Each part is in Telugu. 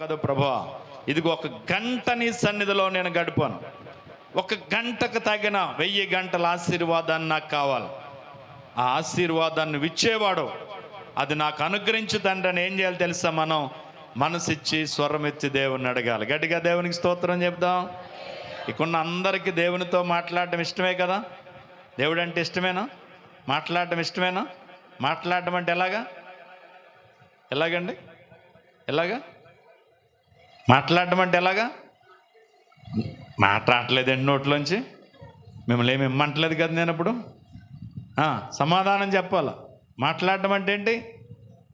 కదా ప్రభువా, ఇదిగో 1 గంట నీ సన్నిధిలో నేను గడిపాను. 1 గంటకు తగిన 1000 గంటల ఆశీర్వాదాన్ని నాకు కావాలి. ఆ ఆశీర్వాదాన్ని ఇచ్చేవాడు అది నాకు అనుగ్రహించు తండ్రి అని ఏం చేయాలి తెలుసా? మనం మనసిచ్చి స్వరం ఎత్తి దేవుని అడగాలి. గట్టిగా దేవునికి స్తోత్రం చెప్దాం. ఇక్కడున్న అందరికీ దేవునితో మాట్లాడడం ఇష్టమే కదా? దేవుడు అంటే ఇష్టమేనా? మాట్లాడడం ఇష్టమేనా? మాట్లాడడం అంటే ఎలాగండి? మాట్లాడడం అంటే ఎలాగా? మాట్లాడలేదండి నోట్లోంచి. మిమ్మల్ని ఏమి ఇమ్మంటలేదు కదా నేను ఇప్పుడు. సమాధానం చెప్పాలి. మాట్లాడడం అంటే ఏంటి?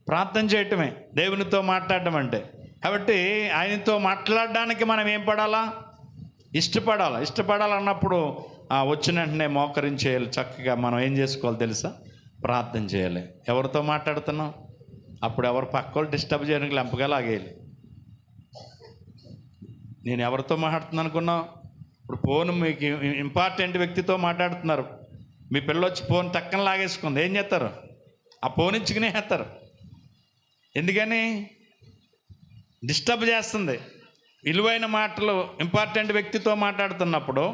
ప్రార్థన చేయటమే దేవునితో మాట్లాడడం అంటే. కాబట్టి ఆయనతో మాట్లాడడానికి మనం ఏం పడాలా? ఇష్టపడాలన్నప్పుడు వచ్చిన వెంటనే మోకరించేయాలి. చక్కగా మనం ఏం చేసుకోవాలి తెలుసా? ప్రార్థన చేయాలి. ఎవరితో మాట్లాడుతున్నాం? అప్పుడు ఎవరు పక్కోళ్ళు డిస్టర్బ్ చేయడానికి లెంపగా లాగేయాలి. నేను ఎవరితో మాట్లాడుతున్నాను అనుకున్నావు? ఇప్పుడు ఫోన్ మీకు ఇంపార్టెంట్ వ్యక్తితో మాట్లాడుతున్నారు. మీ పిల్లొచ్చి ఫోన్ టక్కన లాగేసుకుంది. ఏం చేస్తారు? ఆ ఫోన్ ఇచ్చుకునే వేస్తారు. ఎందుకని? డిస్టర్బ్ చేస్తుంది. విలువైన మాటలు ఇంపార్టెంట్ వ్యక్తితో మాట్లాడుతున్నప్పుడు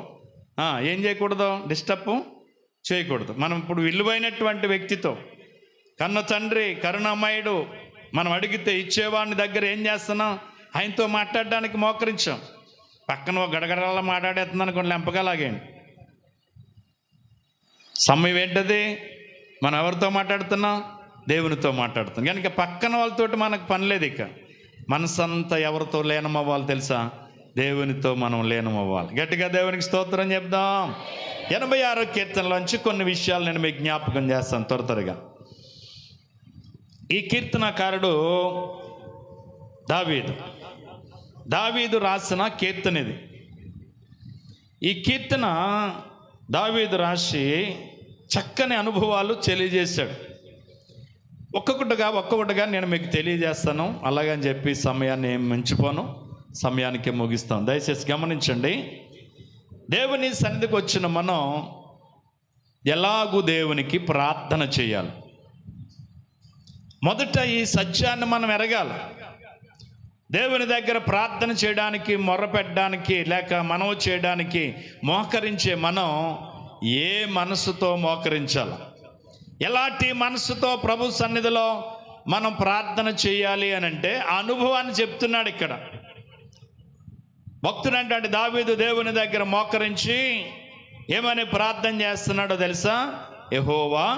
ఏం చేయకూడదు? డిస్టర్బ్ చేయకూడదు. మనం ఇప్పుడు విలువైనటువంటి వ్యక్తితో, కన్న తండ్రి కరుణామయుడు, మనం అడిగితే ఇచ్చేవాడిని దగ్గర ఏం చేస్తున్నాం? ఆయనతో మాట్లాడడానికి మోకరించాం. పక్కన గడగడలా మాట్లాడేస్తుంది అనుకోండి, లెంపగా లాగేయండి. సమయం ఏంటది? మనం ఎవరితో మాట్లాడుతున్నాం? దేవునితో మాట్లాడుతున్నాం. కనుక పక్కన వాళ్ళతోటి మనకు పని లేదు. ఇక మనసంతా ఎవరితో లీనమవ్వాలి తెలుసా? దేవునితో మనం లీనమవ్వాలి. గట్టిగా దేవునికి స్తోత్రం చెప్దాం. 86వ కీర్తనలోంచి కొన్ని విషయాలు నేను మీకు జ్ఞాపకం చేస్తాను త్వరగా. ఈ కీర్తనకారుడు దావీదు రాసిన కీర్తన ఇది. ఈ కీర్తన దావీదు రాసి చక్కని అనుభవాలు తెలియజేశాడు. ఒక్కొక్కటిగా నేను మీకు తెలియజేస్తాను. అలాగని చెప్పి సమయాన్ని మించిపోను, సమయానికి ముగిస్తాను. దయచేసి గమనించండి. దేవుని సన్నిధికి వచ్చిన మనం ఎలాగూ దేవునికి ప్రార్థన చేయాలి. మొదట ఈ సత్యాన్ని మనం ఎరగాలి. దేవుని దగ్గర ప్రార్థన చేయడానికి, మొర్రపెట్టడానికి, లేక మనవి చేయడానికి మోకరించే మనం ఏ మనసుతో మోకరించాలి? ఎలాంటి మనసుతో ప్రభు సన్నిధిలో మనం ప్రార్థన చేయాలి అని అంటే ఆ అనుభవాన్ని చెప్తున్నాడు ఇక్కడ భక్తుడు. అంటే దావీదు దేవుని దగ్గర మోకరించి ఏమని ప్రార్థన చేస్తున్నాడో తెలుసా? యెహోవా,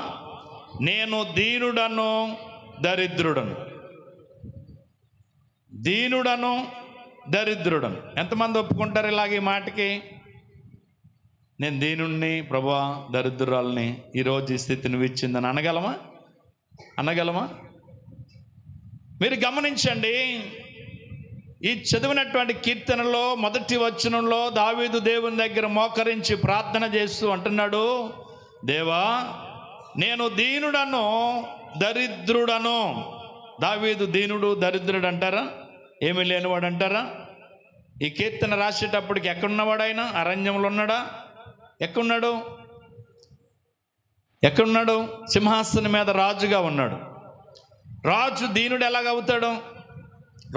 నేను దీనుడను దరిద్రుడను. ఎంతమంది ఒప్పుకుంటారు ఇలాగ ఈ మాటకి? నేను దీనుణ్ణి ప్రభువా, దరిద్రురాల్ని, ఈరోజు ఈ స్థితి నువ్వు ఇచ్చిందని అనగలమా? మీరు గమనించండి. ఈ చదివినటువంటి కీర్తనలో మొదటి వచనంలో దావీదు దేవుని దగ్గర మోకరించి ప్రార్థన చేస్తూ అంటున్నాడు, దేవా, నేను దీనుడను దరిద్రుడను. దావీదు దీనుడు దరిద్రుడు అంటారా? ఏమీ లేనివాడు అంటారా? ఈ కీర్తన రాసేటప్పటికి ఎక్కడున్నవాడు ఆయన? అరణ్యంలో ఉన్నాడా? ఎక్కడున్నాడు? సింహాసనం మీద రాజుగా ఉన్నాడు. రాజు దీనుడు ఎలాగవుతాడు?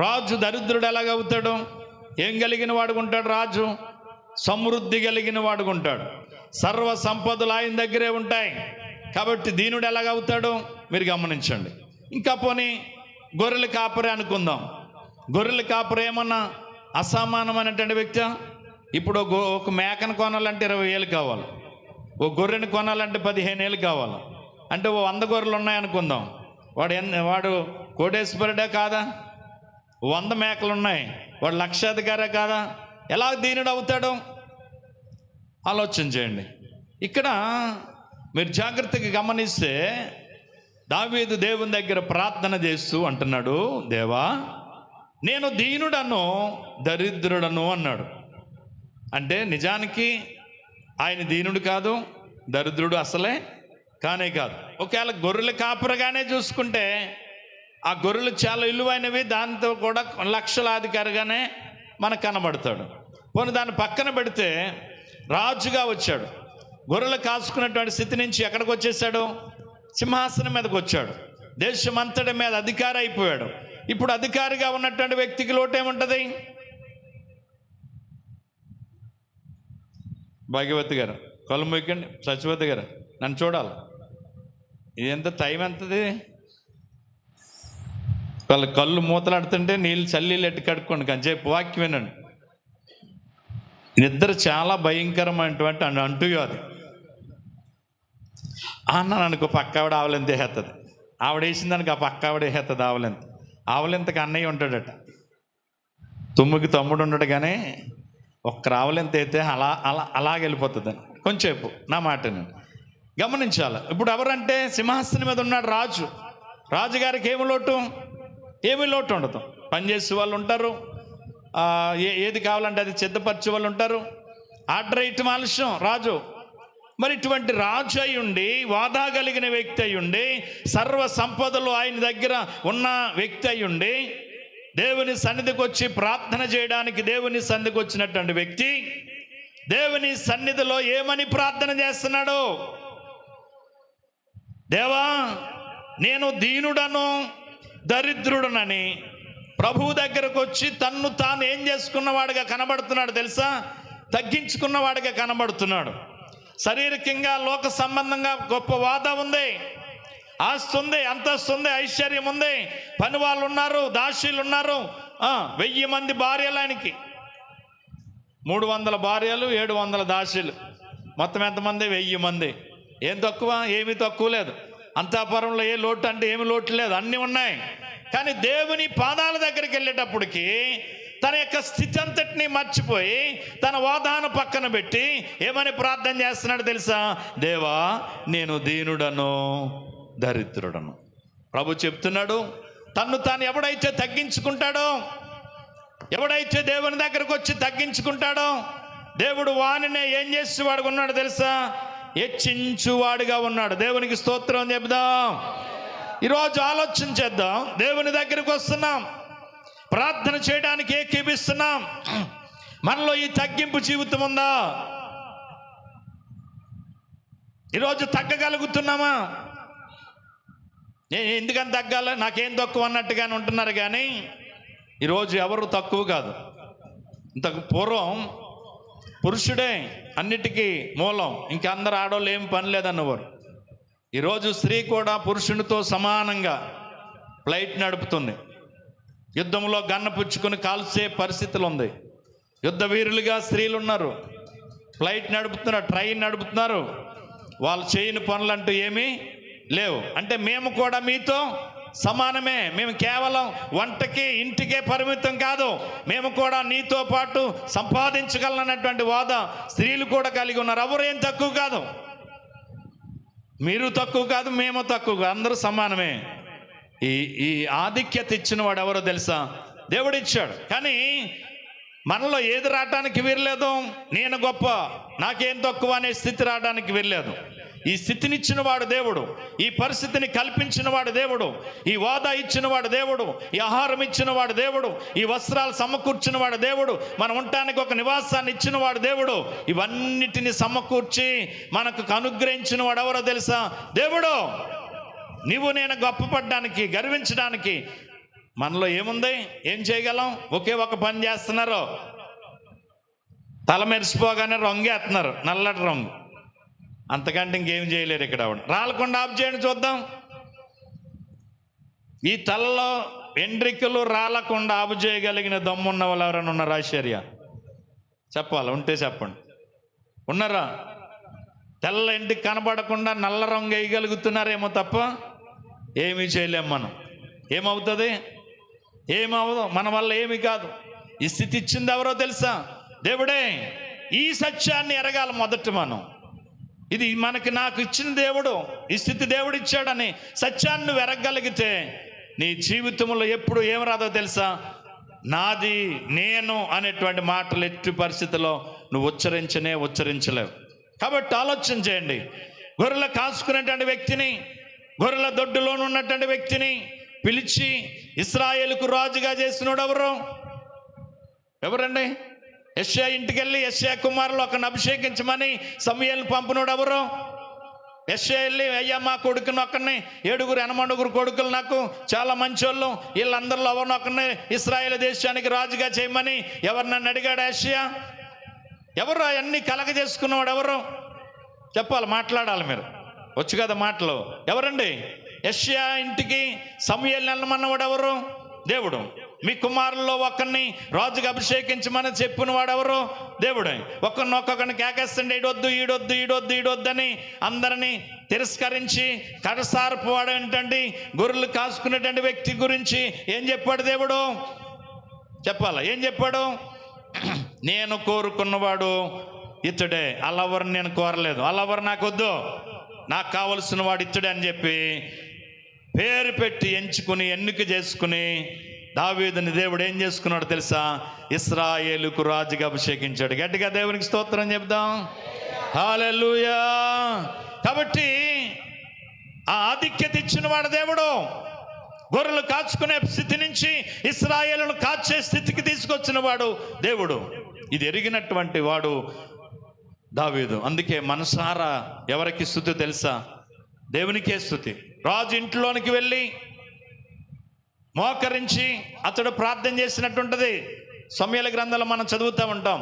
రాజు దరిద్రుడు ఎలాగవుతాడు? ఏం కలిగిన వాడుకుంటాడు? రాజు సమృద్ధి కలిగిన వాడుకుంటాడు. సర్వ సంపదలు ఆయన దగ్గరే ఉంటాయి. కాబట్టి దీనుడు ఎలాగవుతాడు? మీరు గమనించండి. ఇంకా పోనీ గొర్రెల కాపరి అనుకుందాం. గొర్రెల కాపరి ఏమన్నా అసమానమైనటువంటి వ్యక్తి? ఇప్పుడు ఒక మేకను కొనాలంటే 20,000 కావాలి. ఓ గొర్రెని కొనాలంటే 15,000 కావాలి. అంటే 100 గొర్రెలు ఉన్నాయనుకుందాం. వాడు కోటేశ్వరుడే కాదా? 100 మేకలు ఉన్నాయి. వాడు లక్షాధికారే కాదా? ఎలా దీనుడు అవుతాడు? ఆలోచన చేయండి. ఇక్కడ మీరు జాగ్రత్తగా గమనిస్తే దావీదు దేవుని దగ్గర ప్రార్థన చేస్తూ అంటున్నాడు, దేవా, నేను దీనుడను దరిద్రుడను అన్నాడు. అంటే నిజానికి ఆయన దీనుడు కాదు, దరిద్రుడు అసలే కానే కాదు. ఒకవేళ గొర్రెల కాపరిగానే చూసుకుంటే ఆ గొర్రెలు చాలా విలువైనవి, దాంతో కూడా లక్షలాధికారిగానే మనకు కనబడతాడు. పోనీ దాన్ని పక్కన పెడితే రాజుగా వచ్చాడు. గొర్రెలు కాసుకున్నటువంటి స్థితి నుంచి ఎక్కడికి వచ్చేసాడు? సింహాసనం మీదకి వచ్చాడు. దేశమంతటి మీద అధికారి అయిపోయాడు. ఇప్పుడు అధికారిగా ఉన్నటువంటి వ్యక్తికి లోటు ఏముంటుంది? భాగ్యవతి గారు కళ్ళు మొక్కండి, సత్యవతి గారు నన్ను చూడాలి. ఇది ఎంత టైం ఎంతది? వాళ్ళ కళ్ళు మూతలాడుతుంటే నీళ్ళు చల్లీళ్ళు ఎట్టు కడుక్కోండి, కంచేపు వాక్యం వినండి. నిద్ర చాలా భయంకరమైనటువంటి అంటువ్యాధి. అన్నాను అనుకో, పక్క ఆవిడ ఆవలింత వేస్తుంది, ఆవిడ వేసిందానికి ఆ పక్క ఆవిడ వేస్తుంది ఆవలింత. ఆవలింతకి అన్నయ్య ఉంటాడట, తుమ్ముకి తమ్ముడు ఉండడు, కానీ ఒక్క ఆవలింత అయితే అలాగే వెళ్ళిపోతుంది. కొంచెంసేపు నా మాటని గమనించాలి. ఇప్పుడు ఎవరంటే సింహాసనం మీద ఉన్నాడు రాజు. రాజుగారికి ఏమి లోటు? ఏమి లోటు ఉండదు. పనిచేసే వాళ్ళు ఉంటారు, ఏది కావాలంటే అది సిద్ధపరిచే వాళ్ళు ఉంటారు. ఆర్డర్ ఇటు ఆలస్యం రాజు. మరి ఇటువంటి రాజు అయి ఉండి, వాదా కలిగిన వ్యక్తి అయి ఉండి, సర్వ సంపదలు ఆయన దగ్గర ఉన్న వ్యక్తి అయి ఉండి, దేవుని సన్నిధికి వచ్చి ప్రార్థన చేయడానికి దేవుని సన్నిధికి వచ్చినటువంటి వ్యక్తి దేవుని సన్నిధిలో ఏమని ప్రార్థన చేస్తున్నాడు? దేవా, నేను దీనుడను దరిద్రుడనని ప్రభువు దగ్గరకు వచ్చి తన్ను తాను ఏం చేసుకున్నవాడిగా కనబడుతున్నాడు తెలుసా? తగ్గించుకున్నవాడిగా కనబడుతున్నాడు. శారీరకంగా లోక సంబంధంగా గొప్ప వాదా ఉంది, ఆస్తి ఉంది, అంతస్తు ఉంది, ఐశ్వర్యం ఉంది, పని వాళ్ళు ఉన్నారు, దాసీలు ఉన్నారు, 1000 మంది భార్యలు ఆయనకి, 300 భార్యలు, 700 దాసీలు, మొత్తం ఎంతమంది? 1000 మంది. ఏం తక్కువ? ఏమీ తక్కువ లేదు. అంతఃపురంలో ఏ లోటు అంటే ఏమి లోటు లేదు, అన్నీ ఉన్నాయి. కానీ దేవుని పాదాల దగ్గరికి వెళ్ళేటప్పటికి తన యొక్క స్థితి అంతటిని మర్చిపోయి తన వాదాను పక్కన పెట్టి ఏమని ప్రార్థన చేస్తున్నాడు తెలుసా? దేవా, నేను దీనుడను దరిద్రుడను. ప్రభు చెప్తున్నాడు, తన్ను తాను ఎవడైతే తగ్గించుకుంటాడో, ఎవడైతే దేవుని దగ్గరకు వచ్చి తగ్గించుకుంటాడో, దేవుడు వానినే ఏం చేసేవాడుగా ఉన్నాడు తెలుసా? హెచ్చించువాడుగా ఉన్నాడు. దేవునికి స్తోత్రం చెప్దాం. ఈరోజు ఆలోచన చేద్దాం. దేవుని దగ్గరకు వస్తున్నాం, ప్రార్థన చేయడానికి ఏకీపిస్తున్నాం. మనలో ఈ తగ్గింపు జీవితం ఉందా? ఈరోజు తగ్గగలుగుతున్నామా? నేను ఎందుకని తగ్గాలి, నాకేం తక్కువ అన్నట్టుగానే ఉంటున్నారు. కానీ ఈరోజు ఎవరు తక్కువ కాదు. ఇంతకు పూర్వం పురుషుడే అన్నిటికీ మూలం, ఇంకా అందరు ఆడవాళ్ళు ఏం పని లేదన్నవారు. ఈరోజు స్త్రీ కూడా పురుషునితో సమానంగా ఫ్లైట్ నడుపుతుంది. యుద్ధంలో గన్న పుచ్చుకొని కాల్చే పరిస్థితులు ఉంది. యుద్ధ వీరులుగా స్త్రీలు ఉన్నారు, ఫ్లైట్ నడుపుతున్నారు, ట్రైన్ నడుపుతున్నారు. వాళ్ళు చేయని పనులంటూ ఏమీ లేవు. అంటే మేము కూడా మీతో సమానమే, మేము కేవలం వంటకి ఇంటికే పరిమితం కాదు, మేము కూడా నీతో పాటు సంపాదించగలనటువంటి వాద స్త్రీలు కూడా కలిగి ఉన్నారు. ఎవరు ఏం తక్కువ కాదు, మీరు తక్కువ కాదు, మేము తక్కువ కాదు, అందరూ సమానమే. ఈ ఆధిక్యత ఇచ్చిన వాడు ఎవరో తెలుసా? దేవుడిచ్చాడు. కానీ మనలో ఏది రావడానికి వీరలేదు. నేను గొప్ప, నాకేం తక్కువ అనే స్థితి రావడానికి వీరలేదు. ఈ స్థితినిచ్చిన వాడు దేవుడు, ఈ పరిస్థితిని కల్పించిన వాడు దేవుడు, ఈ వాదా ఇచ్చిన వాడు దేవుడు, ఈ ఆహారం ఇచ్చిన వాడు దేవుడు, ఈ వస్త్రాలు సమకూర్చిన వాడు దేవుడు, మనం ఉండటానికి ఒక నివాసాన్ని ఇచ్చిన వాడు దేవుడు. ఇవన్నిటిని సమకూర్చి మనకు అనుగ్రహించిన వాడు ఎవరో తెలుసా? దేవుడు. నీవు నేను గొప్పపడడానికి, గర్వించడానికి మనలో ఏముంది? ఏం చేయగలం? ఒకే ఒక పని చేస్తున్నారు, తల మెరిసిపోగానే రంగేస్తున్నారు, నల్లటి రంగు. అంతకంటే ఇంకేం చేయలేరు. ఇక్కడ రాలకుండా ఆఫ్ చేయండి చూద్దాం. ఈ తలలో ఎండ్రికలు రాలకుండా ఆఫ్ చేయగలిగిన దమ్మున్న వాళ్ళు ఎవరైనా ఉన్నారా? ఆశ్చర్య చెప్పాలి, ఉంటే చెప్పండి. ఉన్నారా? తెల్ల ఎంటికి కనబడకుండా నల్ల రంగు వేయగలుగుతున్నారేమో తప్ప ఏమీ చేయలేం మనం. ఏమవుతుంది? ఏమవుదు, మన వల్ల ఏమి కాదు. ఈ స్థితి ఇచ్చింది ఎవరో తెలుసా? దేవుడే. ఈ సత్యాన్ని ఎరగాలి మొదట మనం. ఇది మనకి, నాకు ఇచ్చిన దేవుడు, ఈ స్థితి దేవుడు ఇచ్చాడని సత్యాన్ని నువ్వు ఎరగగలిగితే నీ జీవితంలో ఎప్పుడు ఏం రాదో తెలుసా? నాది, నేను అనేటువంటి మాటలు ఎట్టి పరిస్థితిలో నువ్వు ఉచ్చరించలేవు. కాబట్టి ఆలోచన చేయండి. గొర్రెలు కాసుకునేటువంటి వ్యక్తిని, గొర్రెల దొడ్డులోను ఉన్నటువంటి వ్యక్తిని పిలిచి ఇశ్రాయేలుకు రాజుగా చేసినోడు ఎవరండి? యెషయా ఇంటికి వెళ్ళి యెషయా కుమారులు ఒకరిని అభిషేకించమని సమూయేలును పంపినోడు ఎవరు? యెషయా వెళ్ళి, అయ్యా మా కొడుకుని ఒక్కడిని, 7 ఎనమండుగురు కొడుకులు నాకు చాలా మంచోళ్ళు, వీళ్ళందరిలో ఎవరిని ఒకరిని ఇశ్రాయేలు దేశానికి రాజుగా చేయమని ఎవరు నన్ను అడిగాడు యెషయా? ఎవరు అవన్నీ కలగజేసుకున్నవాడు? ఎవరు చెప్పాలి, మాట్లాడాలి. మీరు వచ్చు కదా మాటలు. ఎవరండి? యెషయా ఇంటికి సమూయేలుని వెళ్ళమన్నవాడు ఎవరు? దేవుడు. మీ కుమారుల్లో ఒకరిని రాజుగా అభిషేకించమని చెప్పిన వాడు ఎవరు? దేవుడే. ఒక్కొక్కరిని కేకేస్తుండే, ఈడొద్దు అని అందరినీ తిరస్కరించి కడసారపు వాడు ఏంటండి, గొర్రెలు కాసుకునేటువంటి వ్యక్తి గురించి ఏం చెప్పాడు దేవుడు? చెప్పాలా, ఏం చెప్పాడు? నేను కోరుకున్నవాడు ఇతడే, అల్లవరిని నేను కోరలేదు, అల్లవరు నాకు వద్దు, నాకు కావలసిన వాడు ఇతడే అని చెప్పి పేరు పెట్టి ఎంచుకుని ఎన్నిక చేసుకుని దావీదుని దేవుడు ఏం చేసుకున్నాడు తెలుసా? ఇశ్రాయేలుకు రాజుగా అభిషేకించాడు. గట్టిగా దేవునికి స్తోత్రం చెప్దాం. హల్లెలూయా. కాబట్టి ఆ ఆధిక్యత ఇచ్చిన వాడు దేవుడు. గొర్రెలు కాచుకునే స్థితి నుంచి ఇశ్రాయేలును కాచే స్థితికి తీసుకొచ్చిన వాడు దేవుడు. ఇది ఎరిగినటువంటి వాడు దావీదు. అందుకే మనసారా ఎవరికి స్తుతి తెలుసా? దేవునికే స్తుతి. రాజు ఇంట్లోనికి వెళ్ళి మోకరించి అతడు ప్రార్థన చేసినట్టుంటది. సమూయేల గ్రంథంలో మనం చదువుతూ ఉంటాం.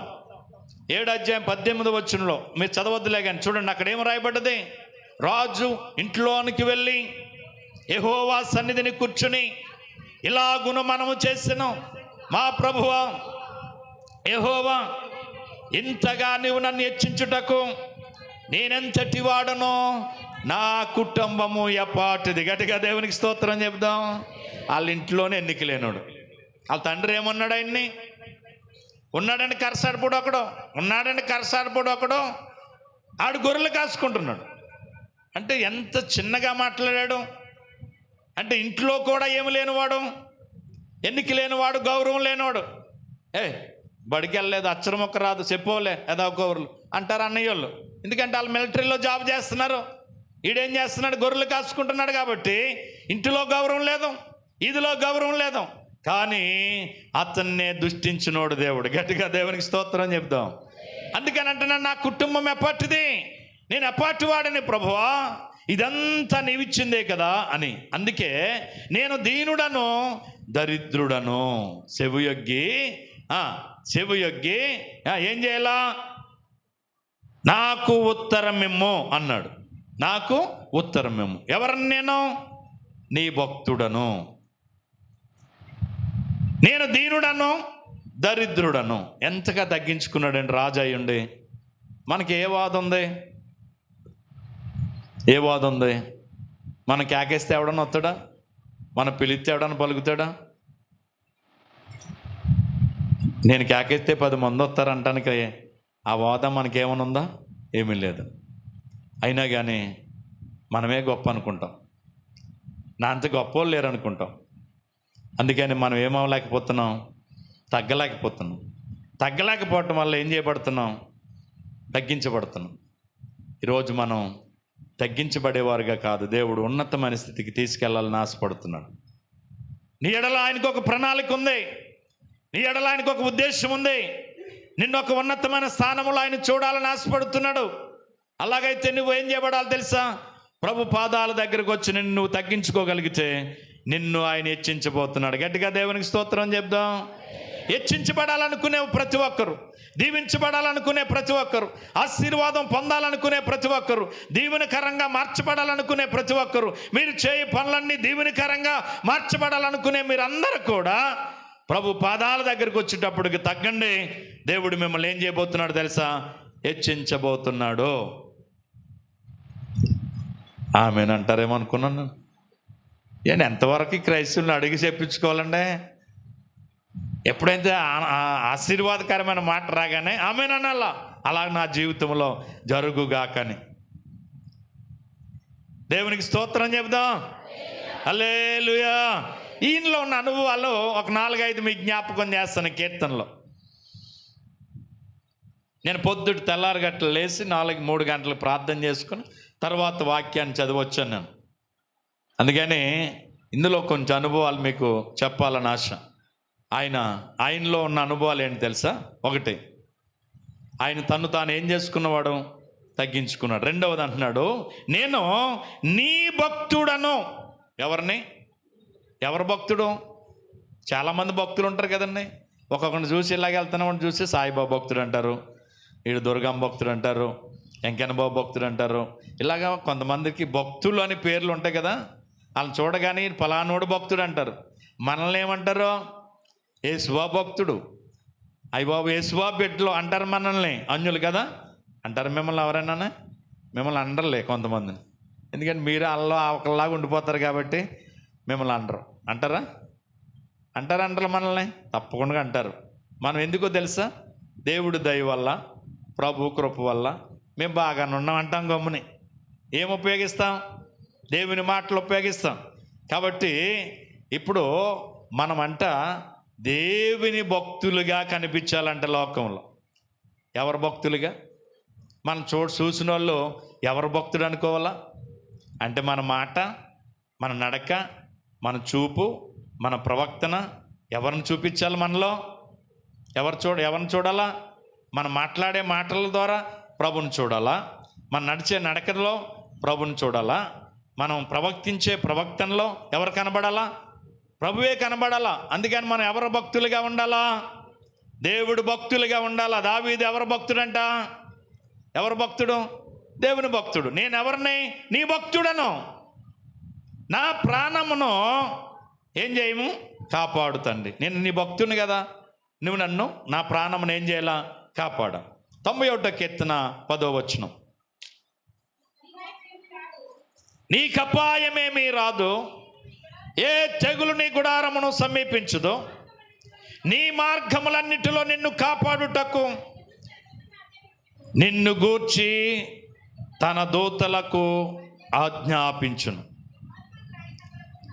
7 అధ్యాయం 18 వచనంలో, మీరు చదవద్దులే కానీ చూడండి, అక్కడ ఏం రాయబడ్డది? రాజు ఇంట్లోనికి వెళ్ళి యెహోవా సన్నిధిని కూర్చుని ఇలాగున మనము చేసినాం, మా ప్రభువా యెహోవా, ఇంతగా నీవు నన్ను హెచ్చించుటకు నేనెంతటి వాడనో, నా కుటుంబము ఎపాటిది. గట్టిగా దేవునికి స్తోత్రం చెప్దాం. వాళ్ళ ఇంట్లోనే ఎన్నిక లేనోడు. వాళ్ళ తండ్రి ఏమన్నాడు? ఆయన్ని ఉన్నాడండి కరసాడిపోడు ఒకడు, ఆడు గొర్రెలు కాసుకుంటున్నాడు. అంటే ఎంత చిన్నగా మాట్లాడాడు అంటే, ఇంట్లో కూడా ఏమి లేనివాడు, ఎన్నిక లేనివాడు, గౌరవం లేనివాడు. బడికి వెళ్ళలేదు, అచ్చరం ఒక్క రాదు, చెప్పోలే ఏదో గౌరవులు అంటారు అన్నయ్యోళ్ళు. ఎందుకంటే వాళ్ళు మిలిటరీలో జాబ్ చేస్తున్నారు, ఈడేం చేస్తున్నాడు? గొర్రెలు కాసుకుంటున్నాడు. కాబట్టి ఇంటిలో గౌరవం లేదు, ఇదిలో గౌరవం లేదు. కానీ అతన్నే దృష్టించినోడు దేవుడు. గట్టిగా దేవునికి స్తోత్రం చెప్దాం. అందుకని అంటున్నాను, నా కుటుంబం ఎప్పటిది, నేను ఎప్పటి వాడిని ప్రభువా, ఇదంతా నీవిచ్చిందే కదా అని. అందుకే నేను దీనుడను దరిద్రుడను, చెవియొగ్గి ఏం చేయాలా? నాకు ఉత్తరం ఇమ్ము అన్నాడు. నాకు ఉత్తరం ఇమ్ము. ఎవరని? నేను నీ భక్తుడను, నేను దీనుడను దరిద్రుడను. ఎంతగా తగ్గించుకున్నాడండి రాజు అయ్యుండి. మనకి ఏ వాదం ఉంది? మనం కేకేస్తే ఎవడన్నా వస్తాడా? మనం పిలిస్తే ఎవడన్నా పలుకుతాడా? నేను కేకేస్తే 10 మంది వస్తారంటానికి ఆ వాదం మనకేమైనా ఉందా? ఏమీ లేదు. అయినా కానీ మనమే గొప్ప అనుకుంటాం, నా అంత గొప్ప వాళ్ళు లేరు అనుకుంటాం. అందుకని మనం ఏమవలేకపోతున్నాం? తగ్గలేకపోవటం వల్ల ఏం చేయబడుతున్నాం? తగ్గించబడుతున్నాం. ఈరోజు మనం తగ్గించబడేవారుగా కాదు, దేవుడు ఉన్నతమైన స్థితికి తీసుకెళ్లాలని ఆశపడుతున్నాడు. నీ ఎడల ఆయనకు ఒక ప్రణాళిక ఉంది, నీ ఎడల ఆయనకు ఒక ఉద్దేశం ఉంది. నిన్ను ఒక ఉన్నతమైన స్థానంలో ఆయన చూడాలని ఆశపడుతున్నాడు. అలాగైతే నువ్వు ఏం చేయబడాలి తెలుసా? ప్రభు పాదాల దగ్గరకు వచ్చి నువ్వు తగ్గించుకోగలిగితే నిన్ను ఆయన హెచ్చించబోతున్నాడు. గట్టిగా దేవునికి స్తోత్రం చెప్దాం. హెచ్చించబడాలనుకునే ప్రతి ఒక్కరు, దీవించబడాలనుకునే ప్రతి ఒక్కరు, ఆశీర్వాదం పొందాలనుకునే ప్రతి ఒక్కరు, దీవెనకరంగా మార్చబడాలనుకునే ప్రతి ఒక్కరు, మీరు చేయ పనులన్నీ దీవెనకరంగా మార్చబడాలనుకునే మీరందరూ కూడా ప్రభు పాదాల దగ్గరకు వచ్చేటప్పటికి తగ్గండి. దేవుడు మిమ్మల్ని ఏం చేయబోతున్నాడు తెలుసా? హెచ్చించబోతున్నాడు. ఆమెనంటారేమనుకున్నాను. ఎంతవరకు క్రైస్తవులను అడిగి చెప్పించుకోవాలండి? ఎప్పుడైతే ఆశీర్వాదకరమైన మాట రాగానే ఆమెనన్నా అలా నా జీవితంలో జరుగుగాకని. దేవునికి స్తోత్రం చెప్దాం. హల్లెలూయా. ఈయనలో ఉన్న అనుభవాలు ఒక 4-5 మీకు జ్ఞాపకం చేస్తాను. కీర్తనలో నేను పొద్దుట తెల్లారగట్ల లేచి 3 గంటలకు ప్రార్థన చేసుకుని తర్వాత వాక్యాన్ని చదివచ్చాను నేను. అందుకని ఇందులో కొంచెం అనుభవాలు మీకు చెప్పాలని ఆశ. ఆయనలో ఉన్న అనుభవాలు ఏంటి తెలుసా? ఒకటి, ఆయన తను తాను ఏం చేసుకున్నవాడు? తగ్గించుకున్నాడు. రెండవది అంటున్నాడు, నేను నీ భక్తుడను. ఎవరు భక్తుడు? చాలామంది భక్తులు ఉంటారు కదండి. ఒక్కొక్కరిని చూసి ఇలాగ వెళ్తున్నామని చూసి సాయిబాబా భక్తుడు అంటారు, వీడు దుర్గమ్మ భక్తుడు అంటారు, వెంకన్నబాబు భక్తుడు అంటారు. ఇలాగా కొంతమందికి భక్తులు అని పేర్లు ఉంటాయి కదా, వాళ్ళని చూడగానే ఫలానోడు భక్తుడు అంటారు. మనల్ని ఏమంటారు? యేసుబాబు భక్తుడు, అయ్యబాబు యేసుబాబు బిడ్డలు అంటారు మనల్ని. అన్యులు కదా అంటారు. మిమ్మల్ని ఎవరైనా మిమ్మల్ని అనరులే కొంతమందిని, ఎందుకంటే మీరు అల్లా ఒకలాగా ఉండిపోతారు కాబట్టి మిమ్మల్ని అంటారా? అంటారు మనల్ని, తప్పకుండా అంటారు. మనం ఎందుకో తెలుసా? దేవుడి దయ వల్ల, ప్రభు కృప వల్ల మేము బాగానే ఉన్నాం అంటాం. గమ్ముని ఏం ఉపయోగిస్తాం? దేవుని మాటలు ఉపయోగిస్తాం. కాబట్టి ఇప్పుడు మనమంట దేవుని భక్తులుగా కనిపించాలంట లోకంలో. ఎవరు భక్తులుగా? మనం చూసిన వాళ్ళు ఎవరు భక్తుడు అనుకోవాలా? అంటే మన మాట, మన నడక, మన చూపు, మన ప్రవర్తన ఎవరిని చూపించాలి? మనలో ఎవరిని చూడాలా? మనం మాట్లాడే మాటల ద్వారా ప్రభుని చూడాలా? మనం నడిచే నడకలో ప్రభుని చూడాలా? మనం ప్రవర్తించే ప్రవర్తనలో ఎవరు కనబడాలా? ప్రభువే కనబడాలా. అందుకని మనం ఎవరు భక్తులుగా ఉండాలా? దేవుడు భక్తులుగా ఉండాలా. దావీదు ఎవరు భక్తుడంట? ఎవరు భక్తుడు? దేవుని భక్తుడు. నేను ఎవరిని? నీ భక్తుడను. నా ప్రాణమును ఏం చేయము? కాపాడుతండి. నేను నీ భక్తుని కదా, నువ్వు నన్ను, నా ప్రాణమును ఏం చేయాలా? కాపాడ. 91వ కీర్తన 10వ వచనం, నీకు అపాయమేమీ రాదు, ఏ తెగులు నీ గుడారమును సమీపించదు, నీ మార్గములన్నిటిలో నిన్ను కాపాడుటకు నిన్ను గూర్చి తన దూతలకు ఆజ్ఞాపించును,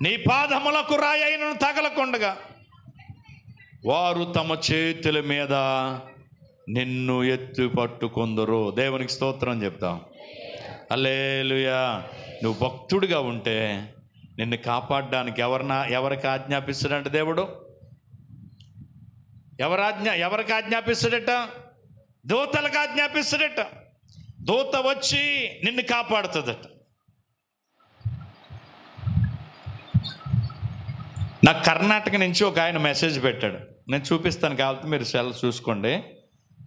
నీ పాదములకు రాయైనను తగలకుండగా వారు తమ చేతుల మీద నిన్ను ఎత్తి పట్టుకొందురు. దేవునికి స్తోత్రం చెప్తాం. హల్లెలూయా. నువ్వు భక్తుడిగా ఉంటే నిన్ను కాపాడడానికి ఎవరికి ఆజ్ఞాపిస్తాడంటే దేవుడు? ఎవరికి ఆజ్ఞాపిస్తాడట? దూతలకు ఆజ్ఞాపిస్తాడట. దూత వచ్చి నిన్ను కాపాడుతుందట. నాకు కర్ణాటక నుంచి ఒక ఆయన మెసేజ్ పెట్టాడు, నేను చూపిస్తాను కాబట్టి మీరు సెల్ చూసుకోండి.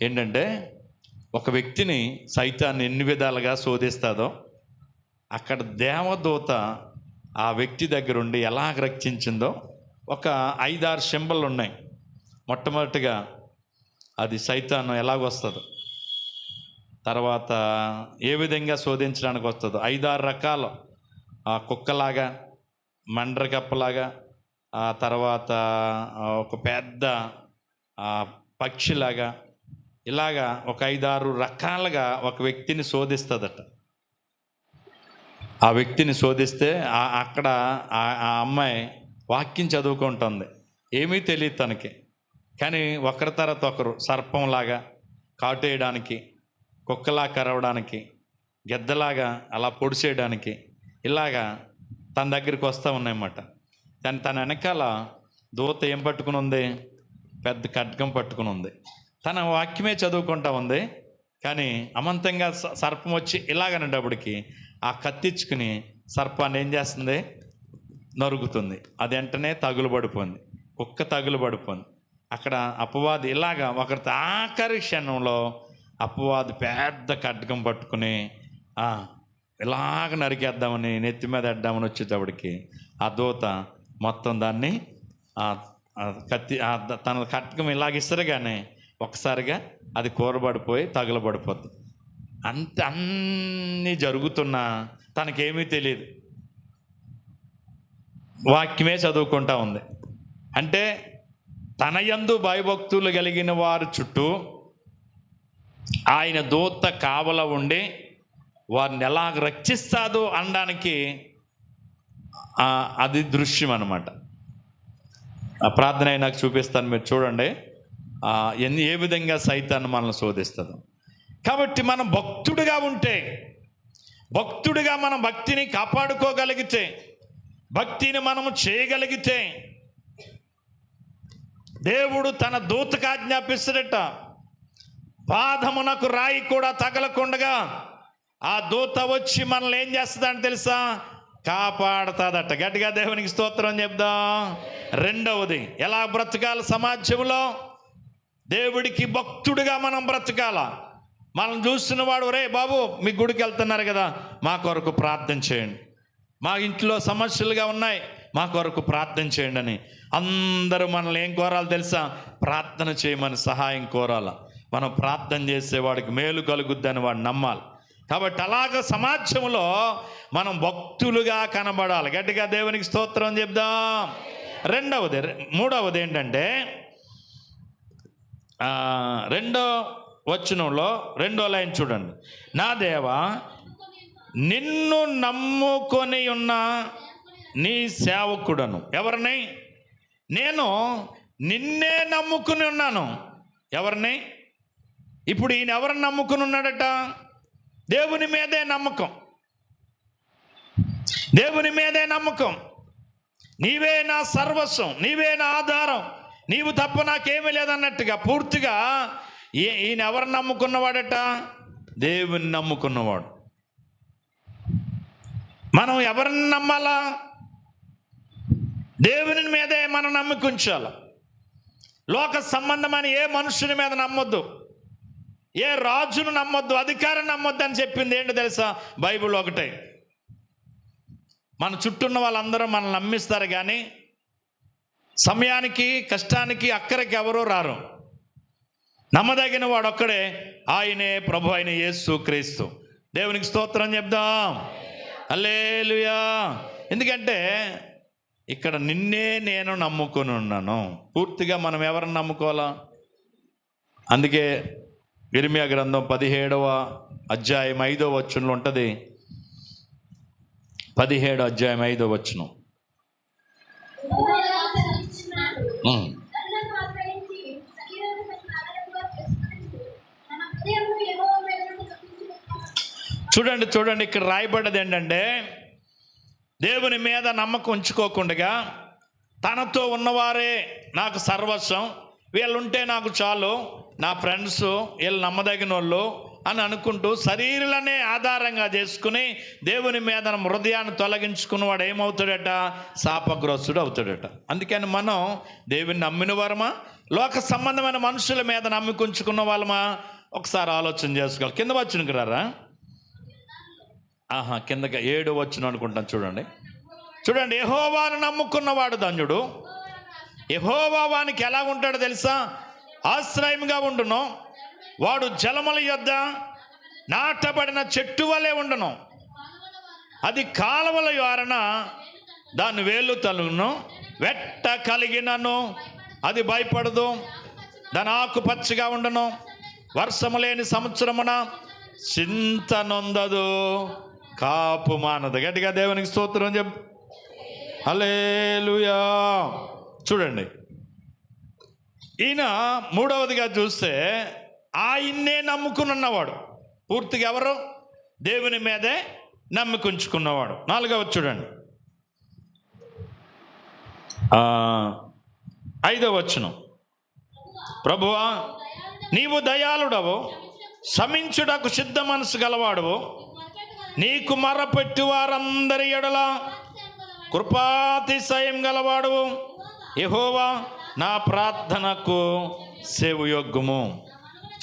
ఏంటంటే, ఒక వ్యక్తిని సైతాన్ని ఎన్ని విధాలుగా శోధిస్తాదో అక్కడ దేవదూత ఆ వ్యక్తి దగ్గర ఉండి ఎలా రక్షించిందో ఒక 5-6 సింబల్ ఉన్నాయి. మొట్టమొదటిగా అది సైతాను ఎలాగొస్తుందో, తర్వాత ఏ విధంగా శోధించడానికి వస్తుందో, 5-6 రకాలు, కుక్కలాగా, మండ్రకప్పలాగా, ఆ తర్వాత ఒక పెద్ద పక్షిలాగా, ఇలాగా ఒక 5-6 రకాలుగా ఒక వ్యక్తిని శోధిస్తుందట. ఆ వ్యక్తిని శోధిస్తే అక్కడ ఆ అమ్మాయి వాక్యం చదువుకుంటుంది, ఏమీ తెలియదు తనకి. కానీ ఒకరి తర్వాత ఒకరు సర్పంలాగా కాటేయడానికి, కుక్కలా కరవడానికి, గెద్దలాగా అలా పొడిచేయడానికి ఇలాగా తన దగ్గరికి వస్తూ ఉన్నాయన్నమాట. తన వెనకాల దూత ఏం పట్టుకుని ఉంది? పెద్ద ఖడ్గం పట్టుకుని ఉంది. తన వాక్యమే చదువుకుంటా ఉంది. కానీ అమంతంగా సర్పం వచ్చి ఇలాగనేటప్పటికి ఆ కత్తిచ్చుకుని సర్పాన్ని ఏం చేస్తుంది? నరుగుతుంది. అది వెంటనే తగులు పడిపోయింది, కుక్క తగులు పడిపోయింది. అక్కడ అపవాది ఇలాగా ఒకరితో ఆఖరి క్షణంలో అపవాది పెద్ద ఖడ్గం పట్టుకుని ఇలాగ నరికేద్దామని, నెత్తి మీద వేద్దామని వచ్చేటప్పటికి ఆ దూత మొత్తం దాన్ని తన ఖడ్గం ఇలాగిస్తరుగానే ఒకసారిగా అది కూరబడిపోయి తగులబడిపోద్ది. అన్నీ జరుగుతున్నా తనకేమీ తెలియదు, వాక్యమే చదువుకుంటా ఉంది. అంటే తన యందు భయభక్తులు కలిగిన వారి చుట్టూ ఆయన దూత కావల ఉండి వారిని ఎలాగ రక్షిస్తాదో అనడానికి అది దృశ్యం అన్నమాట. ఆ ప్రార్థన నాకు చూపిస్తాను, మీరు చూడండి ఏ విధంగా సైతాన్ని మనల్ని శోధిస్తుందో. కాబట్టి మనం భక్తుడిగా ఉంటే, భక్తుడిగా మనం భక్తిని కాపాడుకోగలిగితే, భక్తిని మనము చేయగలిగితే దేవుడు తన దూతకు ఆజ్ఞాపిస్తాడట, పాదమునకు రాయి కూడా తగలకుండగా ఆ దూత వచ్చి మనల్ని ఏం చేస్తుందని తెలుసా? కాపాడుతుందట. గట్టిగా దేవునికి స్తోత్రం చెప్దాం. రెండవది, ఎలా బ్రతకాలి సమాజంలో? దేవుడికి భక్తుడిగా మనం బ్రతకాల. మనం చూస్తున్న వాడు, రే బాబు మీ గుడికి వెళ్తున్నారు కదా, మా కొరకు ప్రార్థన చేయండి, మా ఇంట్లో సమస్యలుగా ఉన్నాయి, మా కొరకు ప్రార్థన చేయండి అని అందరూ మనల్ని ఏం కోరాలి తెలుసా? ప్రార్థన చేయమని సహాయం కోరాల. మనం ప్రార్థన చేసేవాడికి మేలు కలుగుద్దని వాడు నమ్మాలి. కాబట్టి అలాగ సమాజంలో మనం భక్తులుగా కనబడాలి. గట్టిగా దేవునికి స్తోత్రం చెప్దాం. మూడవది ఏంటంటే, రెండో వచనంలో రెండో లైన్ చూడండి. నా దేవా, నిన్ను నమ్ముకొని ఉన్న నీ సేవకుడను. ఎవరిని? నేను నిన్నే నమ్ముకుని ఉన్నాను. ఎవరిని? ఇప్పుడు ఈయన ఎవరిని నమ్ముకుని ఉన్నాడట? దేవుని మీదే నమ్మకం. దేవుని మీదే నమ్మకం. నీవే నా సర్వస్వం, నీవే నా ఆధారం, నీవు తప్ప నాకేమీ లేదన్నట్టుగా పూర్తిగా ఈయన ఎవరిని నమ్ముకున్నవాడట? దేవుని నమ్ముకున్నవాడు. మనం ఎవరిని నమ్మాలా? దేవుని మీదే మనం నమ్ముకుంచాలి. లోక సంబంధమైన ఏ మనుషుని మీద నమ్మొద్దు, ఏ రాజును నమ్మొద్దు, అధికారం నమ్మొద్దు అని చెప్పింది ఏంటో తెలుసా? బైబిల్ ఒకటే. మన చుట్టూన్న వాళ్ళందరూ మనల్ని నమ్మిస్తారు, కానీ సమయానికి, కష్టానికి, అక్కడికి ఎవరూ రారు. నమ్మదగిన వాడు ఒక్కడే, ఆయనే ప్రభు అయిన యేసు క్రీస్తు. దేవునికి స్తోత్రం చెప్దాం. హల్లెలూయా. ఎందుకంటే ఇక్కడ నిన్నే నేను నమ్ముకొని ఉన్నాను. పూర్తిగా మనం ఎవరిని నమ్ముకోవాలా? అందుకే ఇర్మియా గ్రంథం 17వ అధ్యాయం 5వ వచనంలో ఉంటుంది. 17వ అధ్యాయం 5వ వచనం. చూడండి ఇక్కడ రాయబడ్డది ఏంటంటే, దేవుని మీద నమ్మకం ఉంచుకోకుండా తనతో ఉన్నవారే నాకు సర్వస్వం, వీళ్ళుంటే నాకు చాలు, నా ఫ్రెండ్స్ వీళ్ళు నమ్మదగిన వాళ్ళు అని అనుకుంటూ శరీరాలనే ఆధారంగా చేసుకుని దేవుని మీద హృదయాన్ని తొలగించుకున్నవాడు ఏమవుతాడట? శాపగ్రస్తుడు అవుతాడట. అందుకని మనం దేవుని నమ్మిన వారమా, లోక సంబంధమైన మనుషుల మీద నమ్మికుంచుకున్న వాళ్ళమా? ఒకసారి ఆలోచన చేసుకోవాలి. కింద వచ్చినకి రారా? కిందకి 7 వచ్చును అనుకుంటాను. చూడండి యెహోవాను నమ్ముకున్నవాడు ధన్యుడు. యెహోవా వానికి ఎలా ఉంటాడో తెలుసా? ఆశ్రయంగా ఉండును. వాడు జలముల యొద్ద నాటబడిన చెట్టు వలె ఉండును. అది కాలువల యారన దాని వేలు తలుగును. వెట్ట కలిగినను అది భయపడదు. దాని ఆకు పచ్చగా ఉండును. వర్షము లేని సంవత్సరమున చింత నొందదు, కాపు మానదు. గట్టిగా దేవునికి స్తోత్రం చెప్పు. హల్లెలూయా. చూడండి, ఈయన మూడవదిగా చూస్తే ఆయన్నే నమ్ముకుని ఉన్నవాడు. పూర్తిగా ఎవరు? దేవుని మీదే నమ్ముకుంచుకున్నవాడు. 4వ చూడండి, 5వ వచనం. ప్రభువా, నీవు దయాళుడవు, క్షమించుటకు సిద్ధ మనసు గలవాడువు, నీకు మొర్రపెట్టు వారందరి ఎడల కృపాతిశయం గలవాడువు. యెహోవా నా ప్రార్థనకు సేవయోగ్యము.